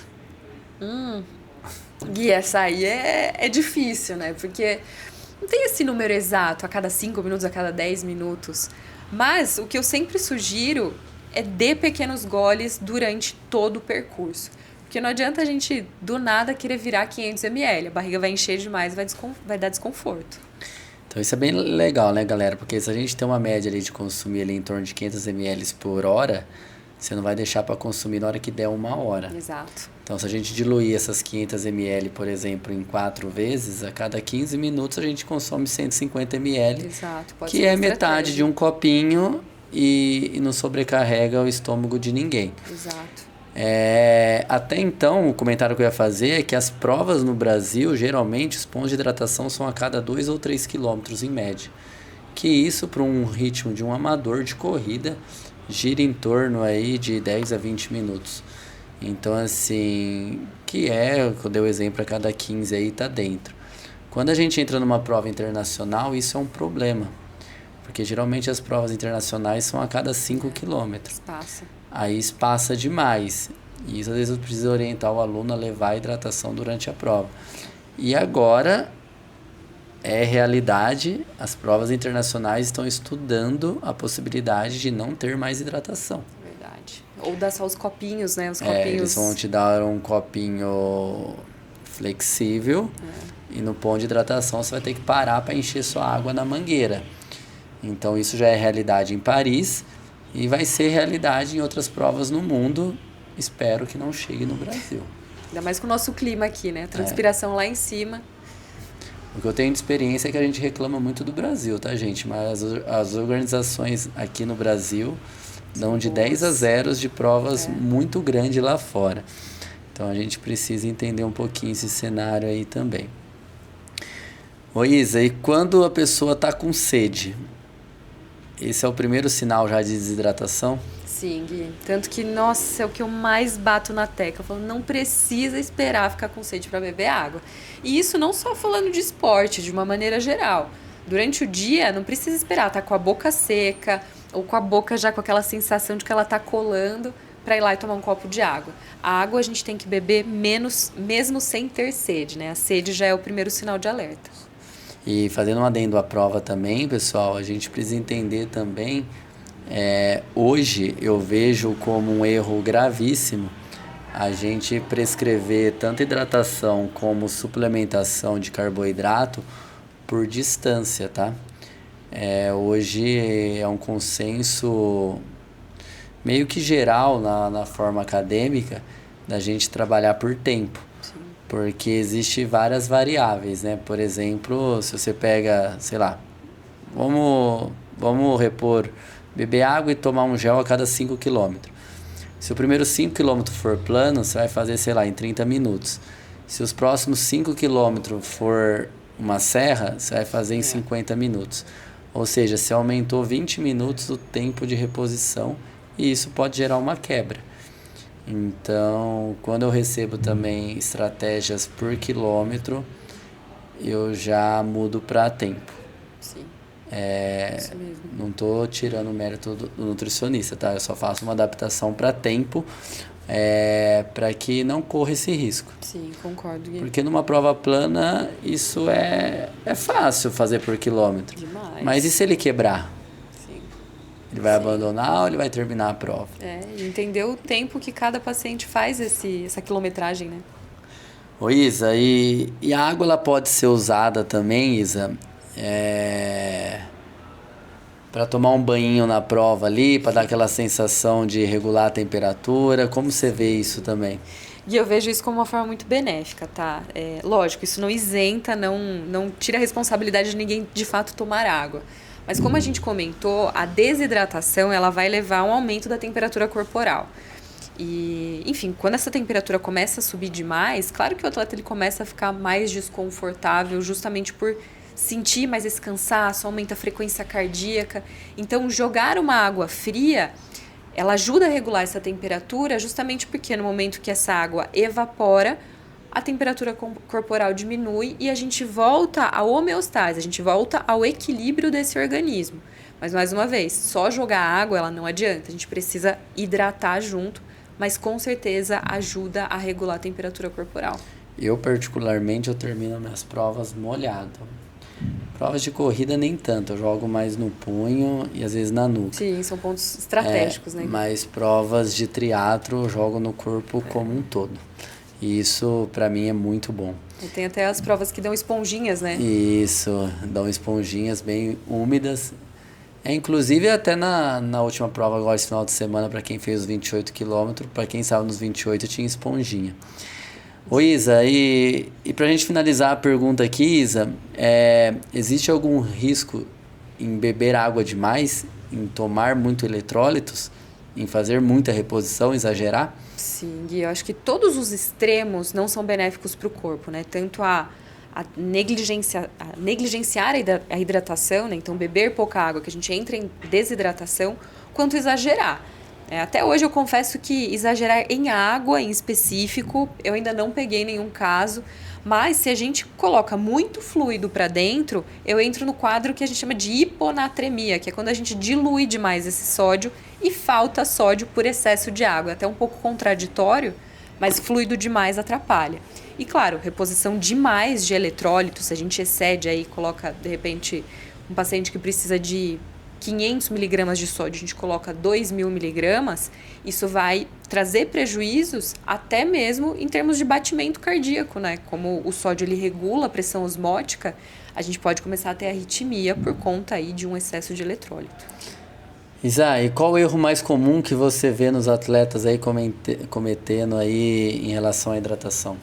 E essa aí é difícil, né? Porque não tem esse número exato, a cada 5 minutos, a cada 10 minutos. Mas o que eu sempre sugiro é dê pequenos goles durante todo o percurso. Porque não adianta a gente, do nada, querer virar 500 ml. A barriga vai encher demais, vai dar desconforto. Então isso é bem legal, né, galera? Porque se a gente tem uma média ali de consumir ali em torno de 500 ml por hora, você não vai deixar para consumir na hora que der 1 hora. Exato. Então, se a gente diluir essas 500 ml, por exemplo, em 4 vezes, a cada 15 minutos a gente consome 150 ml. Exato. Pode que ser é metade de um copinho e não sobrecarrega o estômago de ninguém. Exato. Até então, o comentário que eu ia fazer é que as provas no Brasil, geralmente, os pontos de hidratação são a cada 2 ou 3 quilômetros em média. Que isso, para um ritmo de um amador de corrida, gira em torno aí de 10 a 20 minutos. Então, assim, eu dei o exemplo, a cada 15 aí tá dentro. Quando a gente entra numa prova internacional, isso é um problema. Porque geralmente as provas internacionais são a cada 5 quilômetros. Aí espaça demais. E isso às vezes eu preciso orientar o aluno a levar a hidratação durante a prova. E agora é realidade, as provas internacionais estão estudando a possibilidade de não ter mais hidratação. Verdade. Ou dar só os copinhos, né? Eles vão te dar um copinho flexível e no ponto de hidratação você vai ter que parar para encher sua água na mangueira. Então isso já é realidade em Paris e vai ser realidade em outras provas no mundo. Espero que não chegue no Brasil. Ainda mais com o nosso clima aqui, né? Transpiração lá em cima. O que eu tenho de experiência é que a gente reclama muito do Brasil, tá, gente? Mas as organizações aqui no Brasil dão de 10 a 0 de provas muito grandes lá fora. Então a gente precisa entender um pouquinho esse cenário aí também. Ô Isa, e quando a pessoa tá com sede? Esse é o primeiro sinal já de desidratação? Sim, Gui. Tanto que, nossa, é o que eu mais bato na tecla. Eu falo, não precisa esperar ficar com sede para beber água. E isso não só falando de esporte, de uma maneira geral. Durante o dia, não precisa esperar, tá com a boca seca ou com a boca já com aquela sensação de que ela tá colando para ir lá e tomar um copo de água. A água a gente tem que beber menos, mesmo sem ter sede, né? A sede já é o primeiro sinal de alerta. E fazendo um adendo à prova também, pessoal, a gente precisa entender também, hoje eu vejo como um erro gravíssimo a gente prescrever tanto hidratação como suplementação de carboidrato por distância, tá? Hoje é um consenso meio que geral na forma acadêmica da gente trabalhar por tempo. Porque existe várias variáveis, né? Por exemplo, se você pega, sei lá, vamos beber água e tomar um gel a cada 5 quilômetros. Se o primeiro 5 km for plano, você vai fazer, sei lá, em 30 minutos. Se os próximos 5 km for uma serra, você vai fazer em 50 minutos. Ou seja, você aumentou 20 minutos o tempo de reposição e isso pode gerar uma quebra. Então, quando eu recebo também estratégias por quilômetro, eu já mudo para tempo. Sim. Isso mesmo. Não estou tirando o mérito do nutricionista, tá? Eu só faço uma adaptação para tempo, para que não corra esse risco. Sim, concordo. Porque numa prova plana, isso é fácil fazer por quilômetro. Demais. Mas e se ele quebrar? Sim. Ele vai abandonar ou ele vai terminar a prova? Entender o tempo que cada paciente faz essa quilometragem, né? Ô Isa, e a água ela pode ser usada também, Isa, para tomar um banhinho na prova ali, para dar aquela sensação de regular a temperatura? Como você vê isso também? E eu vejo isso como uma forma muito benéfica, tá? Lógico, isso não isenta, não tira a responsabilidade de ninguém de fato tomar água. Mas como a gente comentou, a desidratação ela vai levar a um aumento da temperatura corporal. E, enfim, quando essa temperatura começa a subir demais, claro que o atleta ele começa a ficar mais desconfortável justamente por sentir mais esse cansaço, aumenta a frequência cardíaca. Então, jogar uma água fria, ela ajuda a regular essa temperatura justamente porque no momento que essa água evapora, a temperatura corporal diminui e a gente volta à homeostase, a gente volta ao equilíbrio desse organismo. Mas, mais uma vez, só jogar água ela não adianta, a gente precisa hidratar junto, mas com certeza ajuda a regular a temperatura corporal. Eu, particularmente, eu termino minhas provas molhado. Provas de corrida nem tanto, eu jogo mais no punho e às vezes na nuca. Sim, são pontos estratégicos, né? Mas provas de triatlo eu jogo no corpo como um todo. E isso para mim é muito bom. E tem até as provas que dão esponjinhas, né? Isso, dão esponjinhas bem úmidas. Inclusive até na última prova agora esse final de semana, para quem fez os 28 km, para quem estava nos 28 tinha esponjinha. Ô Isa, e pra gente finalizar a pergunta aqui, Isa, existe algum risco em beber água demais, em tomar muito eletrólitos, em fazer muita reposição, exagerar? Sim, Gui, eu acho que todos os extremos não são benéficos para o corpo, né? Tanto a negligenciar a hidratação, né? Então beber pouca água, que a gente entra em desidratação, quanto exagerar. Até hoje eu confesso que exagerar em água em específico, eu ainda não peguei nenhum caso, mas se a gente coloca muito fluido para dentro, eu entro no quadro que a gente chama de hiponatremia, que é quando a gente dilui demais esse sódio e falta sódio por excesso de água. É até um pouco contraditório, mas fluido demais atrapalha. E claro, reposição demais de eletrólitos, se a gente excede aí, coloca de repente um paciente que precisa de 500 miligramas de sódio, a gente coloca 2.000 miligramas, isso vai trazer prejuízos até mesmo em termos de batimento cardíaco, né? Como o sódio ele regula a pressão osmótica, a gente pode começar a ter arritmia por conta aí de um excesso de eletrólito. Isa, e qual o erro mais comum que você vê nos atletas aí cometendo aí em relação à hidratação?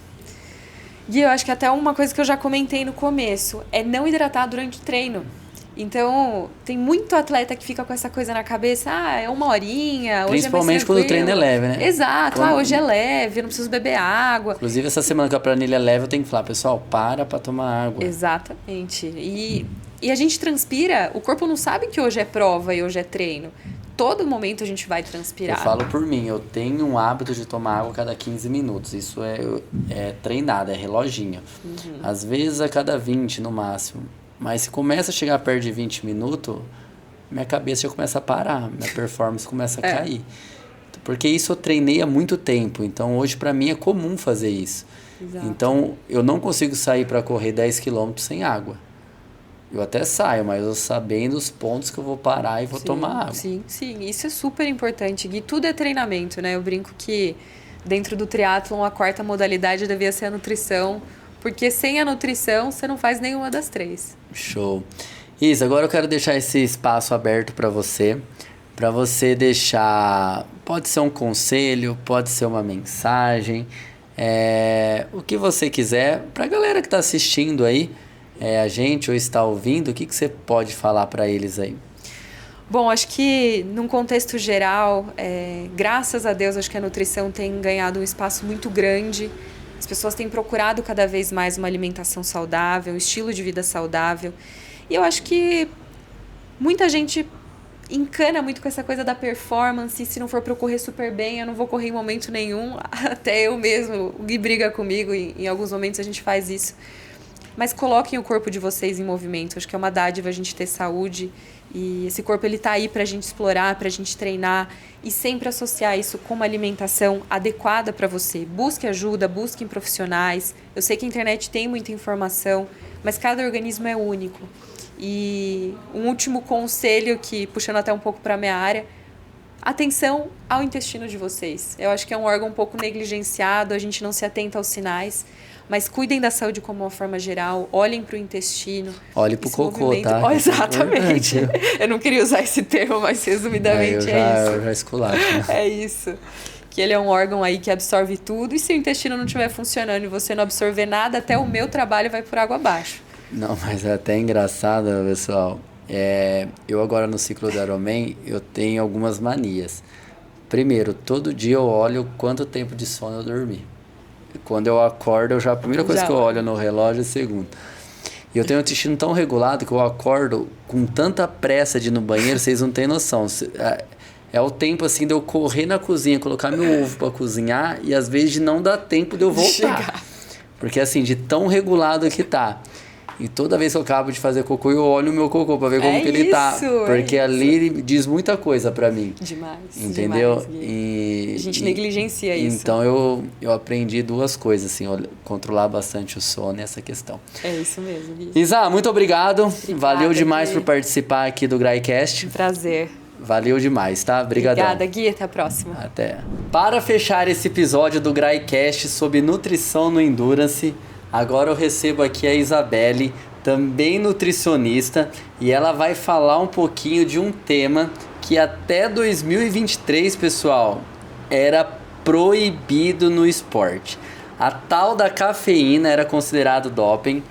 Gui, eu acho que até uma coisa que eu já comentei no começo é não hidratar durante o treino. Então, tem muito atleta que fica com essa coisa na cabeça, é uma horinha, hoje principalmente é mais quando o treino é leve, né? Exato, hoje é leve, eu não preciso beber água. Inclusive, essa semana que a planilha é leve, eu tenho que falar, pessoal, para tomar água. Exatamente. E a gente transpira, o corpo não sabe que hoje é prova e hoje é treino. Todo momento a gente vai transpirar. Eu falo por mim, eu tenho um hábito de tomar água a cada 15 minutos. Isso é treinado, é reloginho. Uhum. Às vezes a cada 20 no máximo. Mas se começa a chegar perto de 20 minutos, minha cabeça já começa a parar, minha performance começa a cair. Porque isso eu treinei há muito tempo, então hoje para mim é comum fazer isso. Exato. Então eu não consigo sair para correr 10 km sem água. Eu até saio, mas eu sabendo os pontos que eu vou parar e vou tomar água. Sim, isso é super importante, Gui. Tudo é treinamento, né? Eu brinco que dentro do triatlon a quarta modalidade devia ser a nutrição, porque sem a nutrição você não faz nenhuma das três. Show. Isa, agora eu quero deixar esse espaço aberto para você deixar, pode ser um conselho, pode ser uma mensagem, o que você quiser, para a galera que está assistindo aí, a gente ou está ouvindo, o que você pode falar para eles aí? Bom, acho que num contexto geral, graças a Deus, acho que a nutrição tem ganhado um espaço muito grande. As pessoas têm procurado cada vez mais uma alimentação saudável, um estilo de vida saudável. E eu acho que muita gente encana muito com essa coisa da performance. Se não for para eu correr super bem, eu não vou correr em momento nenhum. Até eu mesmo, o Gui briga comigo, em alguns momentos a gente faz isso. Mas coloquem o corpo de vocês em movimento. Acho que é uma dádiva a gente ter saúde. E esse corpo ele tá aí pra gente explorar, pra gente treinar. E sempre associar isso com uma alimentação adequada para você. Busque ajuda, busquem profissionais. Eu sei que a internet tem muita informação, mas cada organismo é único. E um último conselho, que puxando até um pouco para a minha área, atenção ao intestino de vocês. Eu acho que é um órgão um pouco negligenciado, a gente não se atenta aos sinais, mas cuidem da saúde como uma forma geral, olhem para o intestino. Olhe para o cocô, tá? Oh, exatamente. Eu não queria usar esse termo, mas resumidamente isso. Eu já esculacho. Né? É isso. Que ele é um órgão aí que absorve tudo, e se o intestino não estiver funcionando e você não absorver nada, até o meu trabalho vai por água abaixo. Não, mas é até engraçado, pessoal. Eu agora no ciclo do Ironman, eu tenho algumas manias. Primeiro, todo dia eu olho quanto tempo de sono eu dormi. Quando eu acordo, a primeira coisa que eu olho no relógio é segundo. E eu tenho um intestino tão regulado que eu acordo com tanta pressa de ir no banheiro, vocês não têm noção. É o tempo assim de eu correr na cozinha, colocar meu ovo para cozinhar e às vezes de não dar tempo de eu voltar. Porque assim, de tão regulado que tá. E toda vez que eu acabo de fazer cocô, eu olho o meu cocô pra ver como que ele tá. Porque ali ele diz muita coisa pra mim. Demais. Entendeu? A gente negligencia isso. Então eu aprendi duas coisas, assim, controlar bastante o sono e essa questão. É isso mesmo, Gui. Isa, muito obrigado. Obrigada, Valeu demais Gui. por participar aqui do GraiCast. Prazer. Valeu demais, tá? Obrigadão. Obrigada, Gui. Até a próxima. Até. Para fechar esse episódio do GraiCast sobre nutrição no Endurance, agora eu recebo aqui a Isabelle, também nutricionista, e ela vai falar um pouquinho de um tema que até 2023, pessoal, era proibido no esporte. A tal da cafeína era considerado doping,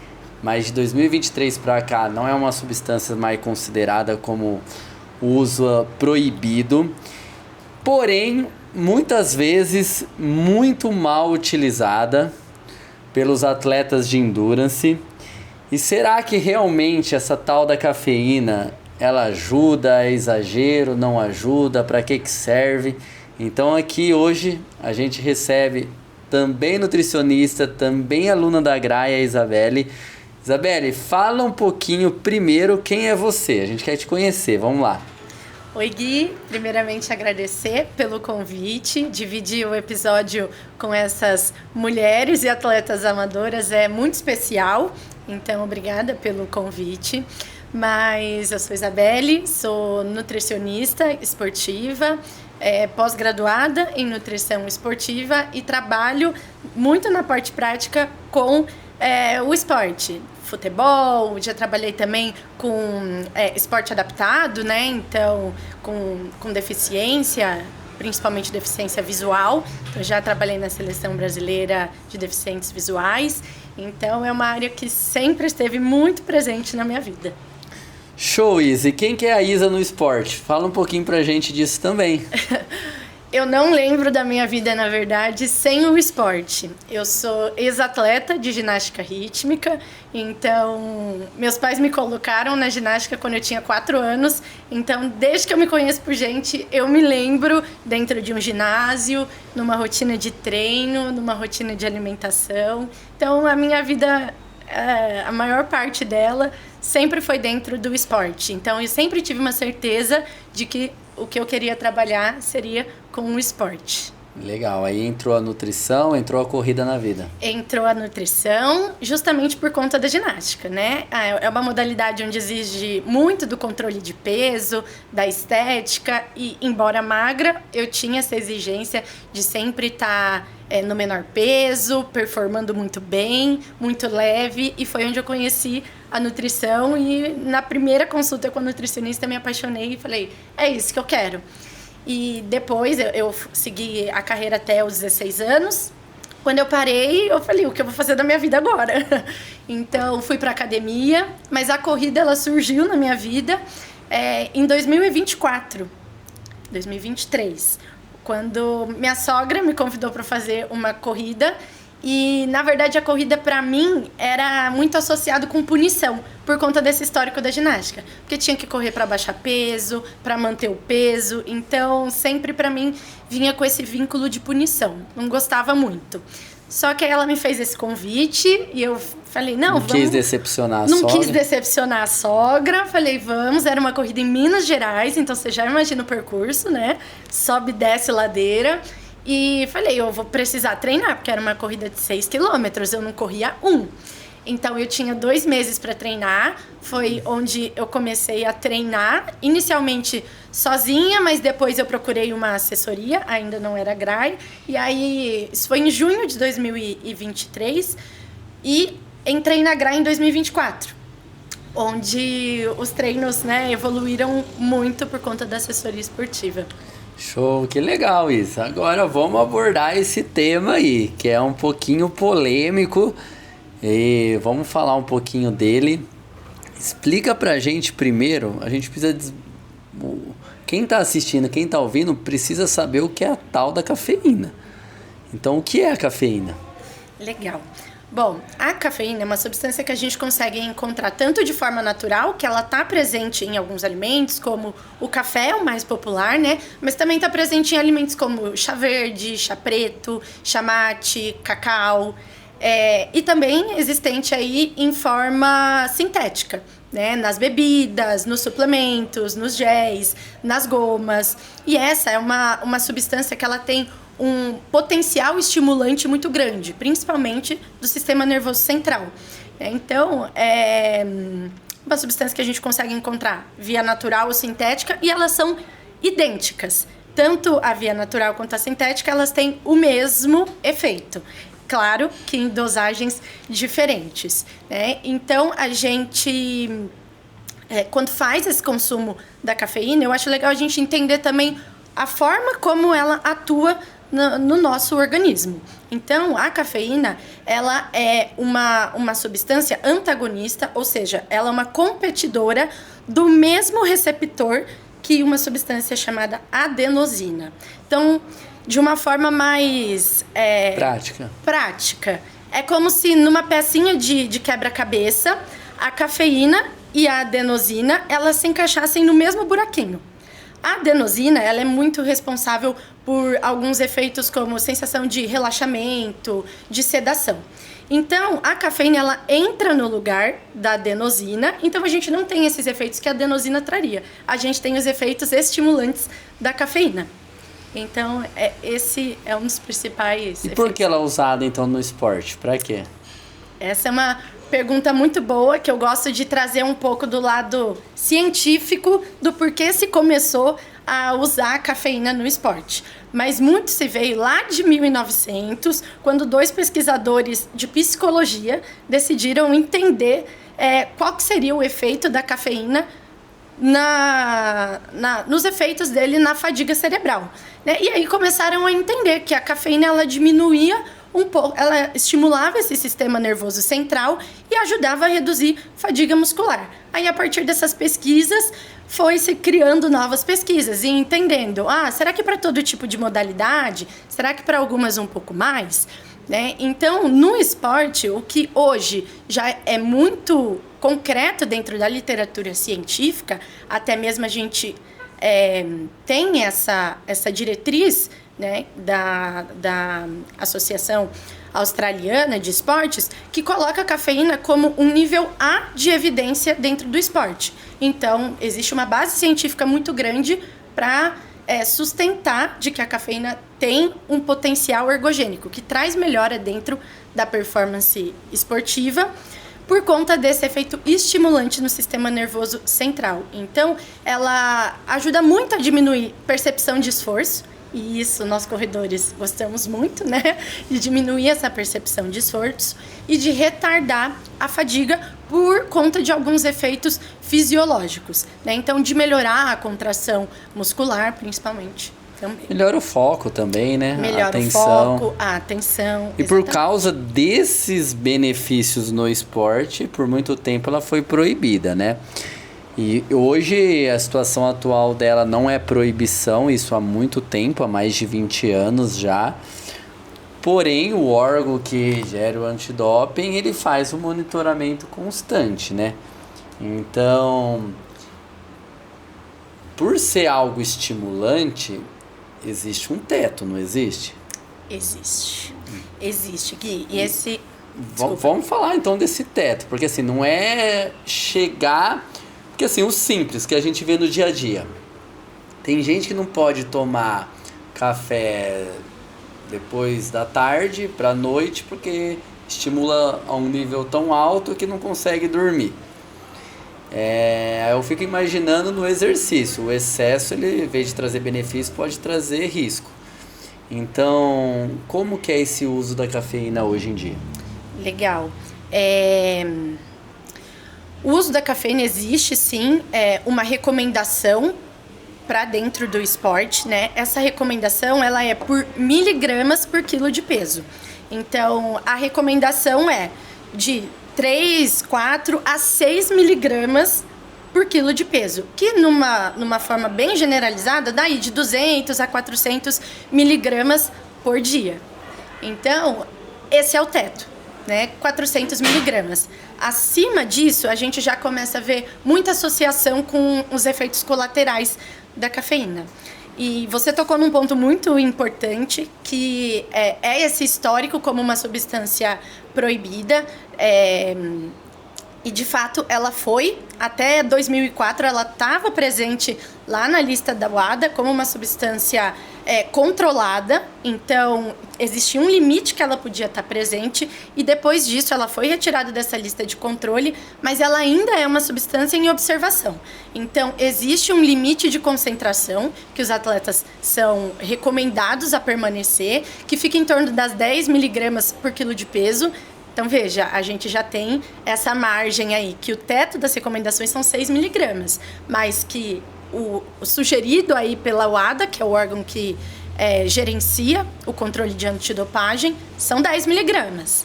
mas de 2023 para cá não é uma substância mais considerada como uso proibido. Porém, muitas vezes muito mal utilizada pelos atletas de endurance. E será que realmente essa tal da cafeína, ela ajuda, é exagero, não ajuda, para que serve? Então aqui hoje a gente recebe também nutricionista, também aluna da Grai, a Isabelle. Isabelle, fala um pouquinho primeiro quem é você, a gente quer te conhecer, vamos lá. Oi, Gui. Primeiramente, agradecer pelo convite. Dividir o episódio com essas mulheres e atletas amadoras é muito especial. Então, obrigada pelo convite. Mas eu sou Isabelle, sou nutricionista esportiva, pós-graduada em nutrição esportiva e trabalho muito na parte prática com o esporte. Futebol, já trabalhei também com esporte adaptado, né? Então, com deficiência, principalmente deficiência visual. Eu já trabalhei na Seleção Brasileira de Deficientes Visuais. Então, é uma área que sempre esteve muito presente na minha vida. Show, Isa. E quem que é a Isa no esporte? Fala um pouquinho pra gente disso também. Eu não lembro da minha vida, na verdade, sem o esporte. Eu sou ex-atleta de ginástica rítmica, então meus pais me colocaram na ginástica quando eu tinha 4 anos. Então, desde que eu me conheço por gente, eu me lembro dentro de um ginásio, numa rotina de treino, numa rotina de alimentação. Então, a minha vida, a maior parte dela, sempre foi dentro do esporte. Então, eu sempre tive uma certeza de que o que eu queria trabalhar seria com o esporte. Legal, aí entrou a nutrição, entrou a corrida na vida. Entrou a nutrição justamente por conta da ginástica, né? É uma modalidade onde exige muito do controle de peso, da estética, e embora magra, eu tinha essa exigência de sempre estar no menor peso, performando muito bem, muito leve, e foi onde eu conheci a nutrição, e na primeira consulta com a nutricionista me apaixonei e falei, é isso que eu quero. E depois eu segui a carreira até os 16 anos. Quando eu parei, eu falei, o que eu vou fazer da minha vida agora? Então, fui para academia, mas a corrida ela surgiu na minha vida em 2023, quando minha sogra me convidou para fazer uma corrida. E, na verdade, a corrida, para mim, era muito associado com punição, por conta desse histórico da ginástica. Porque tinha que correr para baixar peso, para manter o peso. Então, sempre, para mim, vinha com esse vínculo de punição. Não gostava muito. Só que aí ela me fez esse convite e eu falei, não, vamos... Não quis decepcionar a Não sogra. quis decepcionar a sogra. Falei, vamos. Era uma corrida em Minas Gerais, então você já imagina o percurso, né? Sobe e desce ladeira. E falei, eu vou precisar treinar, porque era uma corrida de 6 quilômetros, eu não corria 1. Então, eu tinha 2 meses para treinar, foi onde eu comecei a treinar, inicialmente sozinha, mas depois eu procurei uma assessoria, ainda não era GRAI, e aí, isso foi em junho de 2023, e entrei na GRAI em 2024, onde os treinos, né, evoluíram muito por conta da assessoria esportiva. Show, que legal isso. Agora vamos abordar esse tema aí, que é um pouquinho polêmico. E vamos falar um pouquinho dele. Explica pra gente primeiro, a gente precisa... Quem tá assistindo, quem tá ouvindo, precisa saber o que é a tal da cafeína. Então, o que é a cafeína? Legal. Bom, a cafeína é uma substância que a gente consegue encontrar tanto de forma natural, que ela está presente em alguns alimentos, como o café, o mais popular, né? Mas também está presente em alimentos como chá verde, chá preto, chá mate, cacau. E também existente aí em forma sintética, né? Nas bebidas, nos suplementos, nos géis, nas gomas. E essa é uma substância que ela tem um potencial estimulante muito grande, principalmente do sistema nervoso central. Então, é uma substância que a gente consegue encontrar via natural ou sintética e elas são idênticas. Tanto a via natural quanto a sintética, elas têm o mesmo efeito. Claro que em dosagens diferentes, né? Então, a gente, quando faz esse consumo da cafeína, eu acho legal a gente entender também a forma como ela atua no nosso organismo. Então, a cafeína, ela é uma substância antagonista, ou seja, ela é uma competidora do mesmo receptor que uma substância chamada adenosina. Então, de uma forma mais... prática. É como se numa pecinha de quebra-cabeça, a cafeína e a adenosina, elas se encaixassem no mesmo buraquinho. A adenosina, ela é muito responsável por alguns efeitos como sensação de relaxamento, de sedação. Então, a cafeína, ela entra no lugar da adenosina, então a gente não tem esses efeitos que a adenosina traria. A gente tem os efeitos estimulantes da cafeína. Então, esse é um dos principais efeitos. E por que ela é usada, então, no esporte? Pra quê? Essa é uma pergunta muito boa, que eu gosto de trazer um pouco do lado científico do porquê se começou a usar a cafeína no esporte. Mas muito se veio lá de 1900, quando 2 pesquisadores de psicologia decidiram entender qual que seria o efeito da cafeína nos efeitos dele na fadiga cerebral, né? E aí começaram a entender que a cafeína, ela diminuía um pouco, ela estimulava esse sistema nervoso central e ajudava a reduzir fadiga muscular. Aí, a partir dessas pesquisas, foi se criando novas pesquisas e entendendo, será que para todo tipo de modalidade? Será que para algumas um pouco mais? Né? Então, no esporte, o que hoje já é muito concreto dentro da literatura científica, até mesmo a gente tem essa diretriz, né, da Associação Australiana de Esportes, que coloca a cafeína como um nível A de evidência dentro do esporte. Então, existe uma base científica muito grande para sustentar de que a cafeína tem um potencial ergogênico, que traz melhora dentro da performance esportiva, por conta desse efeito estimulante no sistema nervoso central. Então, ela ajuda muito a diminuir percepção de esforço, e isso nós corredores gostamos muito, né? De diminuir essa percepção de esforço e de retardar a fadiga por conta de alguns efeitos fisiológicos, né? Então, de melhorar a contração muscular, principalmente. Também. Melhora o foco também, né? Melhora o foco, a atenção. E por causa desses benefícios no esporte, por muito tempo ela foi proibida, né? E hoje a situação atual dela não é proibição, isso há muito tempo, há mais de 20 anos já. Porém, o órgão que gera o antidoping, ele faz um monitoramento constante, né? Então, por ser algo estimulante, existe um teto, não existe? Existe, Gui. E esse... Vamos falar então desse teto, porque assim, não é chegar... Porque assim, o simples que a gente vê no dia a dia. Tem gente que não pode tomar café depois da tarde para noite porque estimula a um nível tão alto que não consegue dormir. Eu fico imaginando no exercício. O excesso, ele, em vez de trazer benefício, pode trazer risco. Então, como que é esse uso da cafeína hoje em dia? Legal. O uso da cafeína existe, sim, uma recomendação para dentro do esporte, né? Essa recomendação, ela é por miligramas por quilo de peso. Então, a recomendação é de 3, 4 a 6 miligramas por quilo de peso, que numa forma bem generalizada, daí de 200 a 400 miligramas por dia. Então, esse é o teto, né? 400 miligramas. Acima disso, a gente já começa a ver muita associação com os efeitos colaterais da cafeína. E você tocou num ponto muito importante, que é esse histórico como uma substância proibida. E, de fato, ela foi, até 2004, ela estava presente lá na lista da WADA como uma substância controlada. Então, existia um limite que ela podia estar presente. E, depois disso, ela foi retirada dessa lista de controle, mas ela ainda é uma substância em observação. Então, existe um limite de concentração que os atletas são recomendados a permanecer, que fica em torno das 10 miligramas por quilo de peso. Então, veja, a gente já tem essa margem aí, que o teto das recomendações são 6 miligramas, mas que o sugerido aí pela WADA, que é o órgão que gerencia o controle de antidopagem, são 10 miligramas.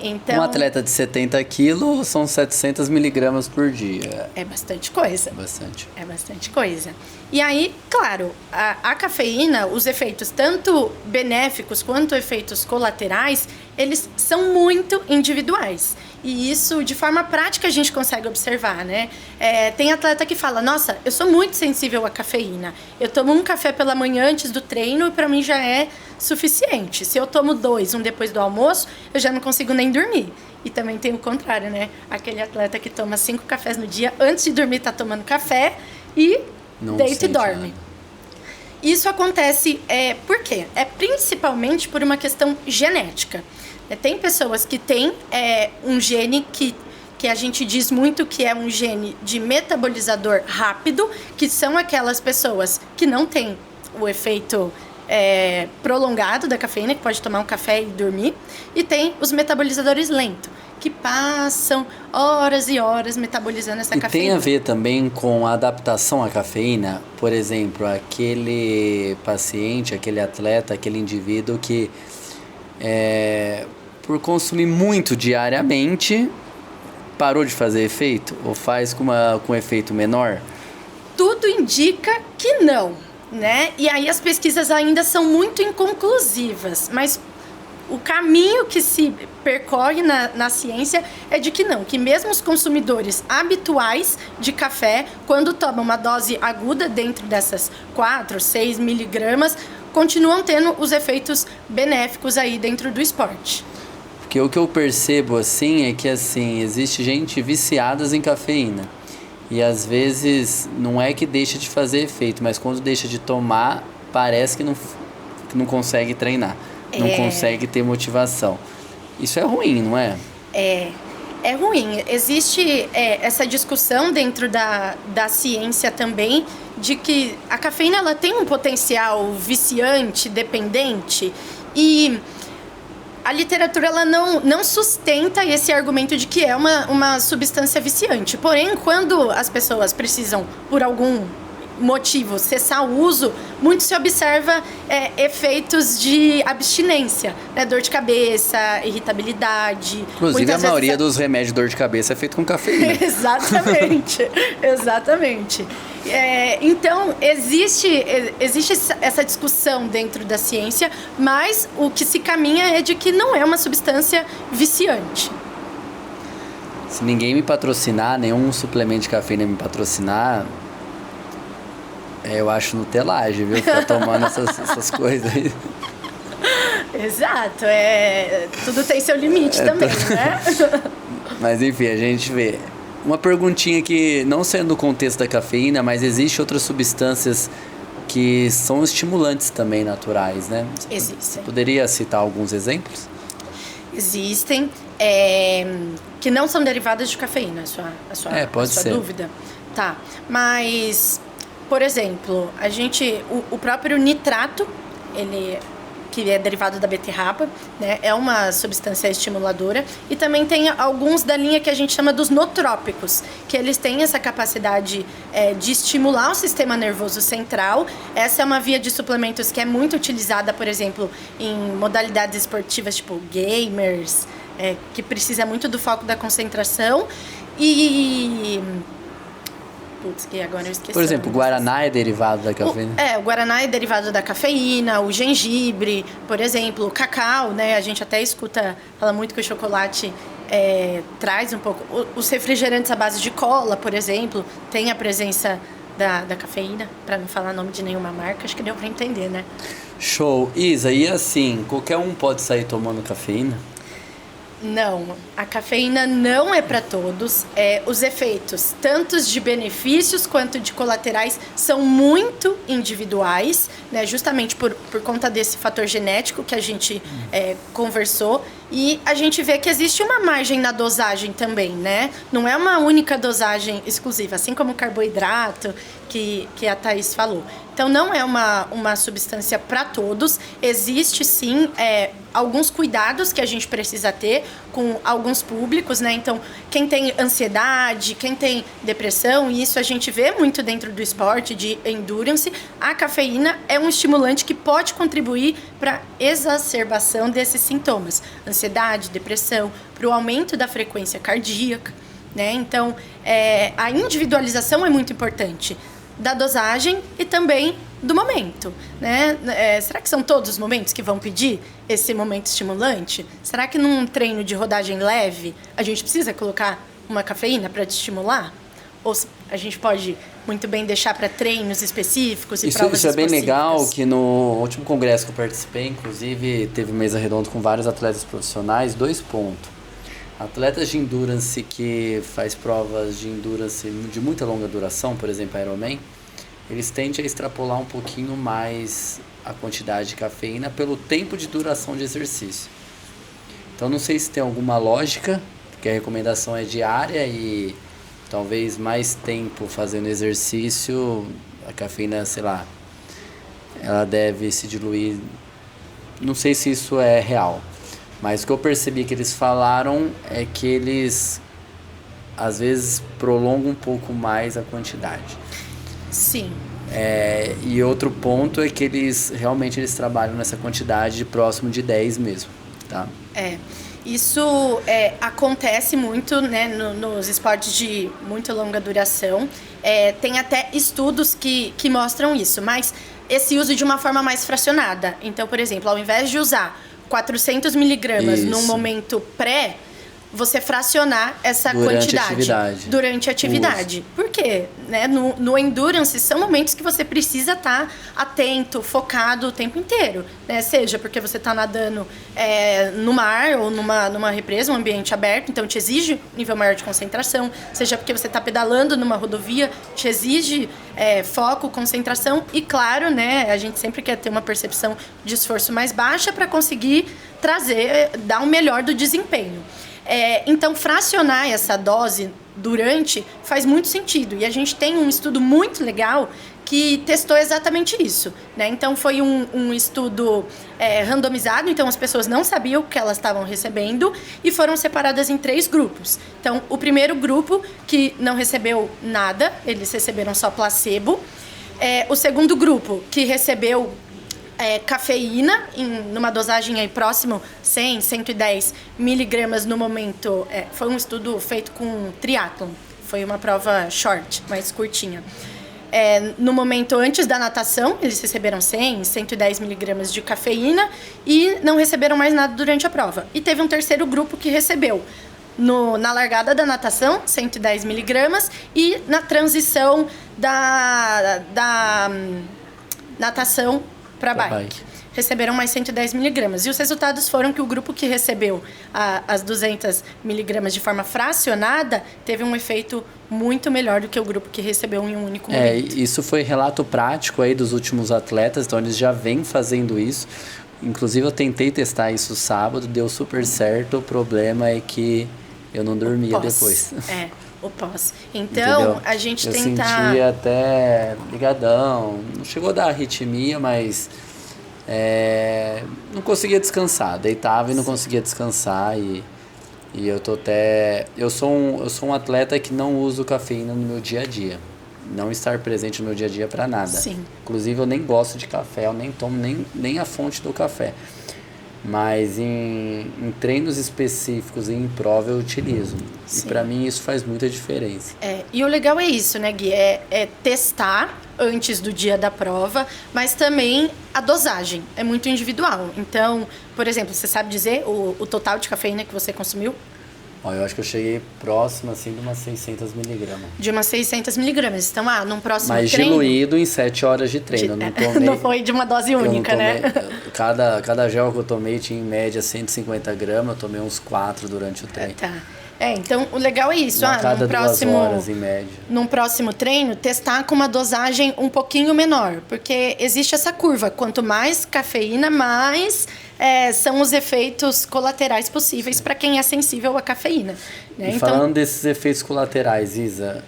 Então, um atleta de 70 quilos são 700 miligramas por dia. É bastante coisa. Bastante. É bastante coisa. E aí, claro, a cafeína, os efeitos tanto benéficos quanto efeitos colaterais, eles são muito individuais. E isso, de forma prática, a gente consegue observar, né? Tem atleta que fala, nossa, eu sou muito sensível à cafeína. Eu tomo um café pela manhã antes do treino e para mim já é suficiente. Se eu tomo 2, um depois do almoço, eu já não consigo nem dormir. E também tem o contrário, né? Aquele atleta que toma 5 cafés no dia, antes de dormir tá tomando café e não deita e dorme. Nada. Isso acontece, por quê? Principalmente por uma questão genética. Tem pessoas que têm um gene que a gente diz muito que é um gene de metabolizador rápido, que são aquelas pessoas que não têm o efeito prolongado da cafeína, que pode tomar um café e dormir, e tem os metabolizadores lentos, que passam horas e horas metabolizando essa cafeína. E tem a ver também com a adaptação à cafeína? Por exemplo, aquele paciente, aquele atleta, aquele indivíduo que por consumir muito diariamente, parou de fazer efeito? Ou faz com efeito menor? Tudo indica que não, né? E aí as pesquisas ainda são muito inconclusivas, mas o caminho que se percorre na ciência é de que não, que mesmo os consumidores habituais de café, quando tomam uma dose aguda dentro dessas 4, 6 miligramas, continuam tendo os efeitos benéficos aí dentro do esporte. Porque o que eu percebo, assim, é que, assim, existe gente viciada em cafeína. E, às vezes, não é que deixa de fazer efeito, mas quando deixa de tomar, parece que não consegue treinar. Não consegue ter motivação. Isso é ruim, não é? É ruim. Existe essa discussão dentro da ciência também, de que a cafeína ela tem um potencial viciante, dependente, e a literatura ela não sustenta esse argumento de que é uma substância viciante. Porém, quando as pessoas precisam, por algum motivo cessar o uso, muito se observa efeitos de abstinência, né? Dor de cabeça, irritabilidade. Inclusive, a maioria dos remédios de dor de cabeça é feito com cafeína. Exatamente, exatamente. Então, existe essa discussão dentro da ciência, mas o que se caminha é de que não é uma substância viciante. Se ninguém me patrocinar, nenhum suplemento de cafeína me patrocinar, eu acho nutelagem, viu? Ficar tomando essas coisas aí. Exato, tudo tem seu limite também, né? Mas enfim, a gente vê. Uma perguntinha que, não sendo no contexto da cafeína, mas existe outras substâncias que são estimulantes também naturais, né? Existem. Você poderia citar alguns exemplos? Existem, que não são derivadas de cafeína, a sua dúvida. Tá, mas, por exemplo, o próprio nitrato, que é derivado da beterraba, né? É uma substância estimuladora. E também tem alguns da linha que a gente chama dos nootrópicos, que eles têm essa capacidade de estimular o sistema nervoso central. Essa é uma via de suplementos que é muito utilizada, por exemplo, em modalidades esportivas, tipo gamers, que precisa muito do foco da concentração. Putz, que agora eu esqueci. Por exemplo, o guaraná é derivado da cafeína? O guaraná é derivado da cafeína, o gengibre, por exemplo, o cacau, né? A gente até fala muito que o chocolate traz um pouco. Os refrigerantes à base de cola, por exemplo, tem a presença da cafeína, para não falar nome de nenhuma marca, acho que deu para entender, né? Show. Isa, e assim, qualquer um pode sair tomando cafeína? Não, a cafeína não é para todos. Os efeitos, tanto de benefícios quanto de colaterais, são muito individuais, né? Justamente por conta desse fator genético que a gente conversou. E a gente vê que existe uma margem na dosagem também, né? Não é uma única dosagem exclusiva, assim como o carboidrato que a Thaís falou. Então, não é uma substância para todos. Existe, sim, alguns cuidados que a gente precisa ter com alguns públicos, né? Então, quem tem ansiedade, quem tem depressão, e isso a gente vê muito dentro do esporte de endurance, a cafeína é um estimulante que pode contribuir para a exacerbação desses sintomas. Ansiedade, depressão, para o aumento da frequência cardíaca, né? Então, a individualização é muito importante da dosagem e também do momento, né? Será que são todos os momentos que vão pedir esse momento estimulante? Será que num treino de rodagem leve a gente precisa colocar uma cafeína para te estimular? Ou a gente pode muito bem deixar para treinos específicos e provas específicas? Isso é bem legal, que no último congresso que eu participei, inclusive, teve mesa redonda com vários atletas profissionais, 2 pontos. Atletas de endurance que faz provas de endurance de muita longa duração, por exemplo, Ironman, eles tendem a extrapolar um pouquinho mais a quantidade de cafeína pelo tempo de duração de exercício. Então, não sei se tem alguma lógica, porque a recomendação é diária e talvez mais tempo fazendo exercício, a cafeína, sei lá, ela deve se diluir. Não sei se isso é real. Mas o que eu percebi que eles falaram é que eles, às vezes, prolongam um pouco mais a quantidade. Sim. E outro ponto é que eles trabalham nessa quantidade próximo de 10 mesmo, tá? Isso acontece muito, né, nos esportes de muito longa duração. Tem até estudos que mostram isso, mas esse uso de uma forma mais fracionada. Então, por exemplo, ao invés de usar 400 miligramas num momento pré, você fracionar essa quantidade durante a atividade. Por quê? Né? No endurance, são momentos que você precisa estar atento, focado o tempo inteiro. Né? Seja porque você está nadando no mar ou numa represa, um ambiente aberto, então te exige um nível maior de concentração. Seja porque você está pedalando numa rodovia, te exige foco, concentração. E claro, né, a gente sempre quer ter uma percepção de esforço mais baixa para conseguir dar o melhor do desempenho. Então, fracionar essa dose durante faz muito sentido. E a gente tem um estudo muito legal que testou exatamente isso, né? Então, foi um estudo randomizado. Então, as pessoas não sabiam o que elas estavam recebendo e foram separadas em 3 grupos. Então, o primeiro grupo, que não recebeu nada, eles receberam só placebo. O segundo grupo, que recebeu cafeína numa dosagem aí próximo 100, 110 miligramas no momento. Foi um estudo feito com triatlon. Foi uma prova short, mais curtinha. No momento antes da natação, eles receberam 100, 110 miligramas de cafeína e não receberam mais nada durante a prova. E teve um terceiro grupo que recebeu na largada da natação, 110 miligramas, e na transição da natação para bike. Receberam mais 110 miligramas. E os resultados foram que o grupo que recebeu as 200 miligramas de forma fracionada teve um efeito muito melhor do que o grupo que recebeu em um único momento. Isso foi relato prático aí dos últimos atletas, então eles já vêm fazendo isso. Inclusive eu tentei testar isso sábado, deu super certo. O problema é que eu não dormia depois. O pós. Então, entendeu? A gente eu tenta... sentia até ligadão. Não chegou a dar arritmia, mas... não conseguia descansar. Deitava e não conseguia descansar. E eu tô até... Eu sou um atleta que não uso cafeína no meu dia a dia. Não estar presente no meu dia a dia para nada. Sim. Inclusive, eu nem gosto de café. Eu nem tomo nem a fonte do café. Mas em treinos específicos e em prova eu utilizo. Sim. E para mim isso faz muita diferença. E o legal é isso, né, Gui? É testar antes do dia da prova, mas também a dosagem é muito individual. Então, por exemplo, você sabe dizer o total de cafeína que você consumiu? Eu acho que eu cheguei próximo, assim, de umas 600 miligramas. De umas 600 miligramas. Então, num próximo treino... Mas diluído em 7 horas de treino. Não tomei... Não foi de uma dose única, tomei, né? Cada gel que eu tomei tinha, em média, 150 gramas. Eu tomei uns 4 durante o treino. Tá. Então, o legal é isso. Cada 2 horas, em média. Num próximo treino, testar com uma dosagem um pouquinho menor. Porque existe essa curva. Quanto mais cafeína, mais... são os efeitos colaterais possíveis para quem é sensível à cafeína. Né? E falando desses efeitos colaterais, Isa,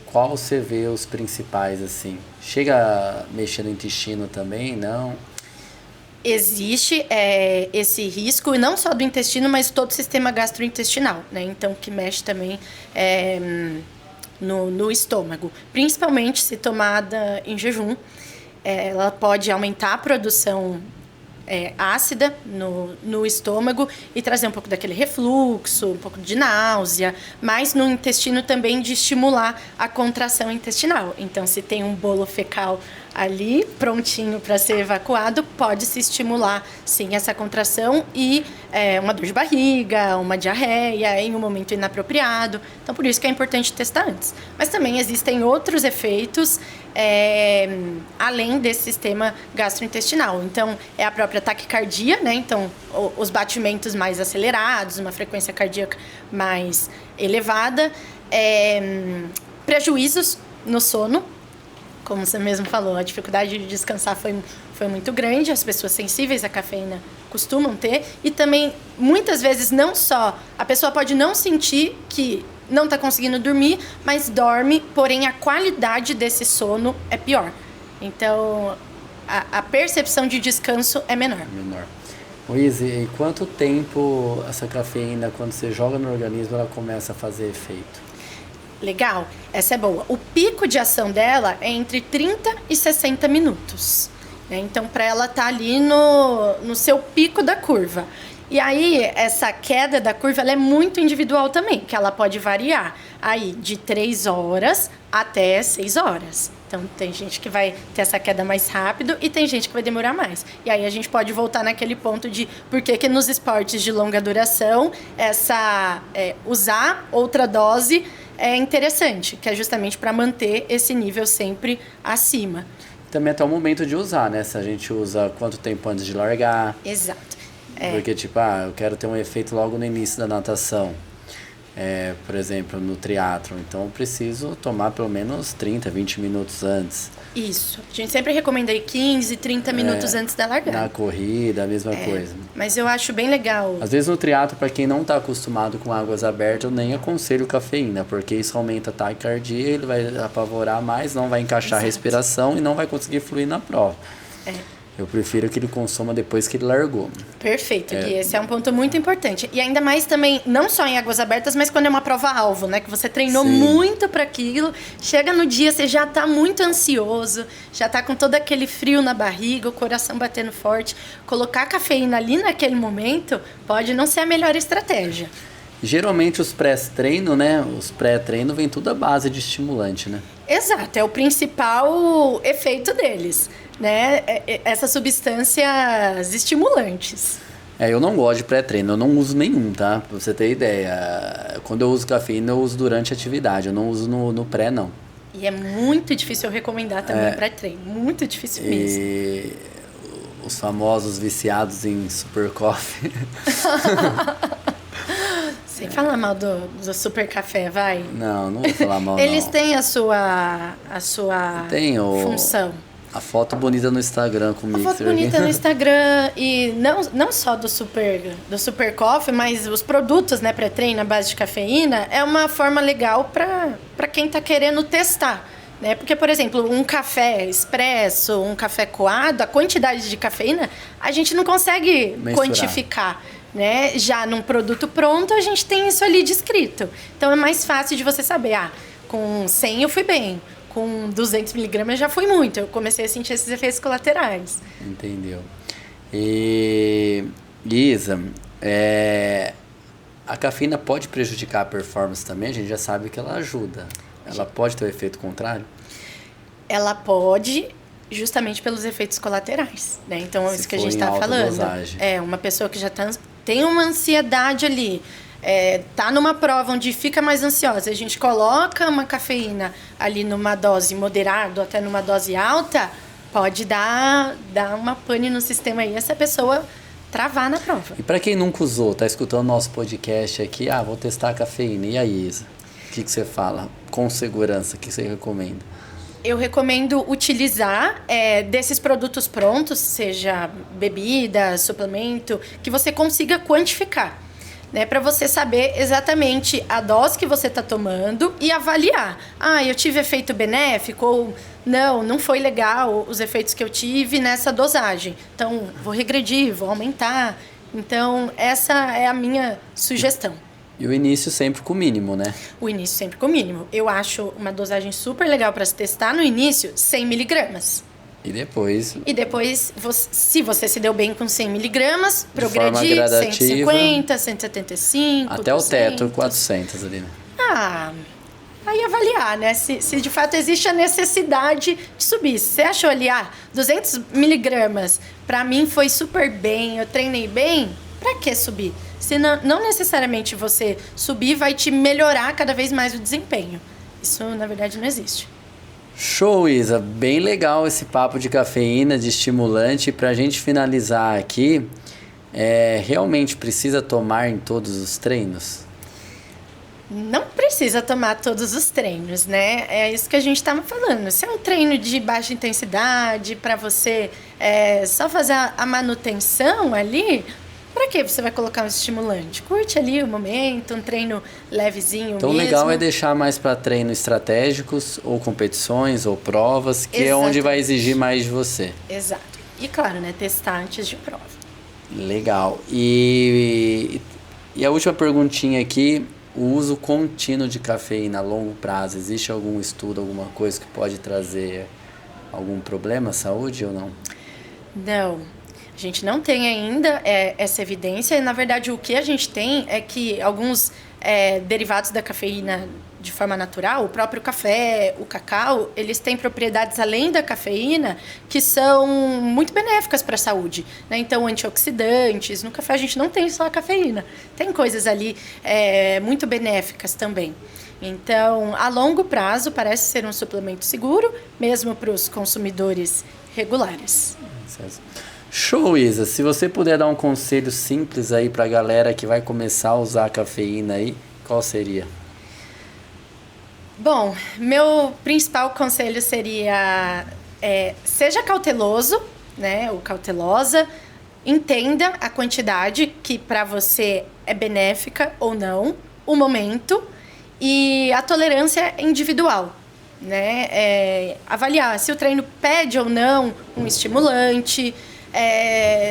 qual você vê os principais, assim? Chega a mexer no intestino também, não? Existe esse risco, e não só do intestino, mas todo o sistema gastrointestinal, né? Então, que mexe também no estômago. Principalmente se tomada em jejum, ela pode aumentar a produção ácida no estômago e trazer um pouco daquele refluxo, um pouco de náusea, mas no intestino também de estimular a contração intestinal. Então, se tem um bolo fecal ali prontinho para ser evacuado, pode se estimular sim essa contração e uma dor de barriga, uma diarreia em um momento inapropriado. Então, por isso que é importante testar antes. Mas também existem outros efeitos além desse sistema gastrointestinal. Então, é a própria taquicardia, né? Então, os batimentos mais acelerados, uma frequência cardíaca mais elevada, prejuízos no sono. Como você mesmo falou, a dificuldade de descansar foi muito grande. As pessoas sensíveis à cafeína costumam ter. E também, muitas vezes, não só... A pessoa pode não sentir que não está conseguindo dormir, mas dorme, porém a qualidade desse sono é pior. Então, a percepção de descanso é menor. Luiz, e quanto tempo essa cafeína, quando você joga no organismo, ela começa a fazer efeito? Legal, essa é boa. O pico de ação dela é entre 30 e 60 minutos. Né? Então, para ela estar ali no seu pico da curva. E aí, essa queda da curva ela é muito individual também, que ela pode variar aí de 3 horas até 6 horas. Então, tem gente que vai ter essa queda mais rápido e tem gente que vai demorar mais. E aí, a gente pode voltar naquele ponto de por que nos esportes de longa duração, usar outra dose é interessante, que é justamente para manter esse nível sempre acima. Também até o momento de usar, né? Se a gente usa quanto tempo antes de largar. Exato. Porque, eu quero ter um efeito logo no início da natação. Por exemplo, no triatlon. Então, eu preciso tomar pelo menos 30, 20 minutos antes. Isso. A gente sempre recomenda aí 15, 30 minutos antes da largada. Na corrida, a mesma coisa. Mas eu acho bem legal. Às vezes no triatlo, para quem não está acostumado com águas abertas, eu nem aconselho cafeína, porque isso aumenta a taquicardia, ele vai apavorar mais, não vai encaixar a respiração e não vai conseguir fluir na prova. Eu prefiro que ele consuma depois que ele largou. Perfeito, Gui. Esse é um ponto muito importante. E ainda mais também, não só em águas abertas, mas quando é uma prova-alvo, né? Que você treinou muito para aquilo, chega no dia, você já tá muito ansioso, já tá com todo aquele frio na barriga, o coração batendo forte. Colocar cafeína ali naquele momento pode não ser a melhor estratégia. Geralmente os pré-treino, né? Os pré-treino vem tudo à base de estimulante, né? Exato, é o principal efeito deles, né? Essas substâncias estimulantes. Eu não gosto de pré-treino, eu não uso nenhum, tá? Pra você ter ideia. Quando eu uso cafeína, eu uso durante a atividade, eu não uso no pré, não. E é muito difícil eu recomendar também pré-treino, muito difícil mesmo. E os famosos viciados em super coffee. Sem falar mal do super café, vai. Não vou falar mal, Eles não. têm a sua função. A foto bonita no Instagram com o A mixer. foto bonita no Instagram e não só do super coffee, mas os produtos, né, pré-treino à base de cafeína é uma forma legal para quem tá querendo testar, né? Porque, por exemplo, um café expresso, um café coado, a quantidade de cafeína a gente não consegue quantificar. Né? Já num produto pronto, a gente tem isso ali descrito. Então, é mais fácil de você saber. Com 100 eu fui bem. Com 200 miligramas já fui muito. Eu comecei a sentir esses efeitos colaterais. Entendeu. E, Isa, a cafeína pode prejudicar a performance também? A gente já sabe que ela ajuda. Ela pode ter o efeito contrário? Ela pode... justamente pelos efeitos colaterais, né? Então, é isso que a gente está falando. Dosagem. Uma pessoa que já tem uma ansiedade ali, tá numa prova onde fica mais ansiosa, a gente coloca uma cafeína ali numa dose moderada, até numa dose alta, pode dar uma pane no sistema aí, essa pessoa travar na prova. E para quem nunca usou, tá escutando nosso podcast aqui, vou testar a cafeína, e aí, Isa? O que você fala? Com segurança, o que você recomenda? Eu recomendo utilizar desses produtos prontos, seja bebida, suplemento, que você consiga quantificar, né? Para você saber exatamente a dose que você está tomando e avaliar. Eu tive efeito benéfico ou não foi legal os efeitos que eu tive nessa dosagem. Então, vou regredir, vou aumentar. Então, essa é a minha sugestão. E o início sempre com o mínimo, né? O início sempre com o mínimo. Eu acho uma dosagem super legal para se testar no início, 100 miligramas. E depois, se você se deu bem com 100 miligramas, progredir 150, 175, até 200. o teto, 400 ali, né? Aí avaliar, né? Se de fato existe a necessidade de subir. Se você achou ali, 200 miligramas, para mim foi super bem, eu treinei bem, para que subir? Se não necessariamente você subir vai te melhorar cada vez mais o desempenho. Isso, na verdade, não existe. Show, Isa. Bem legal esse papo de cafeína, de estimulante. Pra gente finalizar aqui, realmente precisa tomar em todos os treinos? Não precisa tomar todos os treinos, né? É isso que a gente estava falando. Se é um treino de baixa intensidade, para você só fazer a manutenção ali... Para que você vai colocar um estimulante? Curte ali o momento, um treino levezinho então, mesmo. legal é deixar mais para treinos estratégicos, ou competições, ou provas, que é onde vai exigir mais de você. Exato. E claro, né? Testar antes de prova. Legal. E a última perguntinha aqui, o uso contínuo de cafeína a longo prazo, existe algum estudo, alguma coisa que pode trazer algum problema à saúde ou não? Não. A gente não tem ainda essa evidência. E, na verdade, o que a gente tem é que alguns derivados da cafeína de forma natural, o próprio café, o cacau, eles têm propriedades além da cafeína que são muito benéficas para a saúde, né? Então, antioxidantes. No café a gente não tem só a cafeína. Tem coisas ali muito benéficas também. Então, a longo prazo, parece ser um suplemento seguro, mesmo para os consumidores regulares. Show, Isa. Se você puder dar um conselho simples aí pra galera que vai começar a usar a cafeína aí, qual seria? Bom, meu principal conselho seria seja cauteloso, né, ou cautelosa, entenda a quantidade que para você é benéfica ou não, o momento e a tolerância individual, né? Avaliar se o treino pede ou não um estimulante,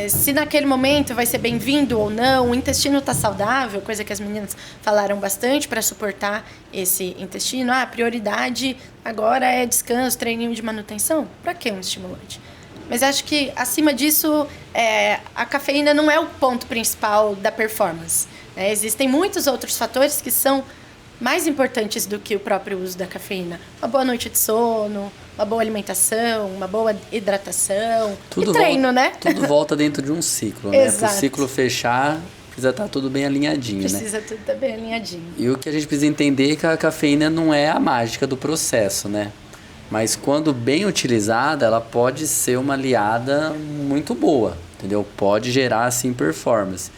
se naquele momento vai ser bem-vindo ou não, o intestino está saudável, coisa que as meninas falaram bastante para suportar esse intestino. A prioridade agora é descanso, treininho de manutenção. Para que um estimulante? Mas acho que, acima disso, a cafeína não é o ponto principal da performance. Né? Existem muitos outros fatores que são mais importantes do que o próprio uso da cafeína. Uma boa noite de sono, uma boa alimentação, uma boa hidratação tudo e treino, né? Tudo volta dentro de um ciclo, né? Para o Exato. ciclo fechar, precisa estar tudo bem alinhadinho, né? Precisa tudo estar bem alinhadinho. E o que a gente precisa entender é que a cafeína não é a mágica do processo, né? Mas quando bem utilizada, ela pode ser uma aliada muito boa, entendeu? Pode gerar, assim, performance.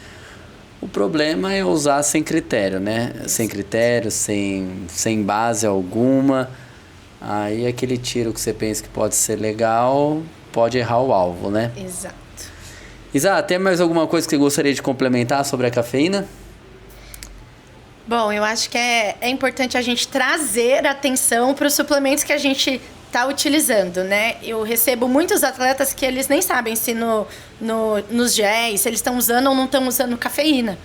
O problema é usar sem critério, né? Sem critério, sem base alguma. Aí aquele tiro que você pensa que pode ser legal, pode errar o alvo, né? Exato. Isa, tem mais alguma coisa que você gostaria de complementar sobre a cafeína? Bom, eu acho que é importante a gente trazer atenção para os suplementos que a gente está utilizando, né? Eu recebo muitos atletas que eles nem sabem se nos géis, se eles estão usando ou não estão usando cafeína.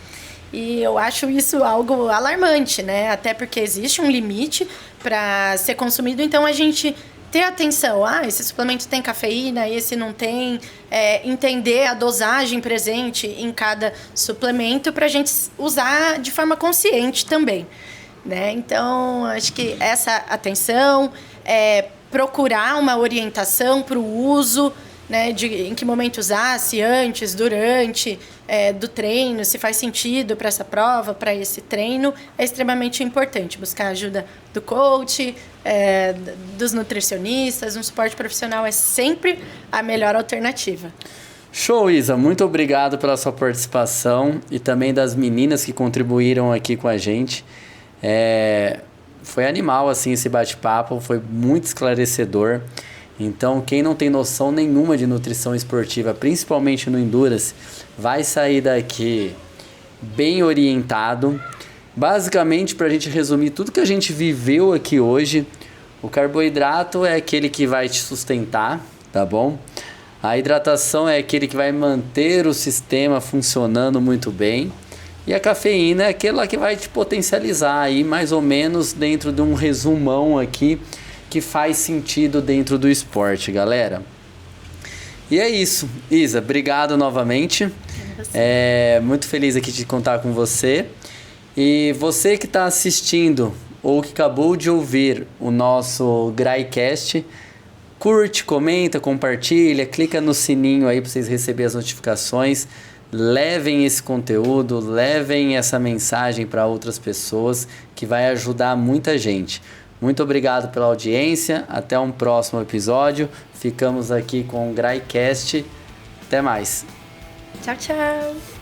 E eu acho isso algo alarmante, né? Até porque existe um limite para ser consumido, então a gente ter atenção, esse suplemento tem cafeína, esse não tem, entender a dosagem presente em cada suplemento para a gente usar de forma consciente também, né? Então, acho que essa atenção, procurar uma orientação para o uso, né, em que momento usar, se antes, durante do treino, se faz sentido para essa prova, para esse treino, é extremamente importante. Buscar a ajuda do coach, dos nutricionistas, um suporte profissional é sempre a melhor alternativa. Show, Isa. Muito obrigado pela sua participação e também das meninas que contribuíram aqui com a gente. Foi animal, assim, esse bate-papo, foi muito esclarecedor. Então, quem não tem noção nenhuma de nutrição esportiva, principalmente no Endurance, vai sair daqui bem orientado. Basicamente, para a gente resumir tudo que a gente viveu aqui hoje, o carboidrato é aquele que vai te sustentar, tá bom? A hidratação é aquele que vai manter o sistema funcionando muito bem. E a cafeína é aquela que vai te potencializar aí, mais ou menos dentro de um resumão aqui, que faz sentido dentro do esporte, galera. E é isso. Isa, obrigado novamente. Muito feliz aqui de contar com você. E você que está assistindo ou que acabou de ouvir o nosso GraiCast, curte, comenta, compartilha, clica no sininho aí para vocês receberem as notificações. Levem esse conteúdo, levem essa mensagem para outras pessoas, que vai ajudar muita gente. Muito obrigado pela audiência, até um próximo episódio. Ficamos aqui com o GraiCast. Até mais. Tchau, tchau.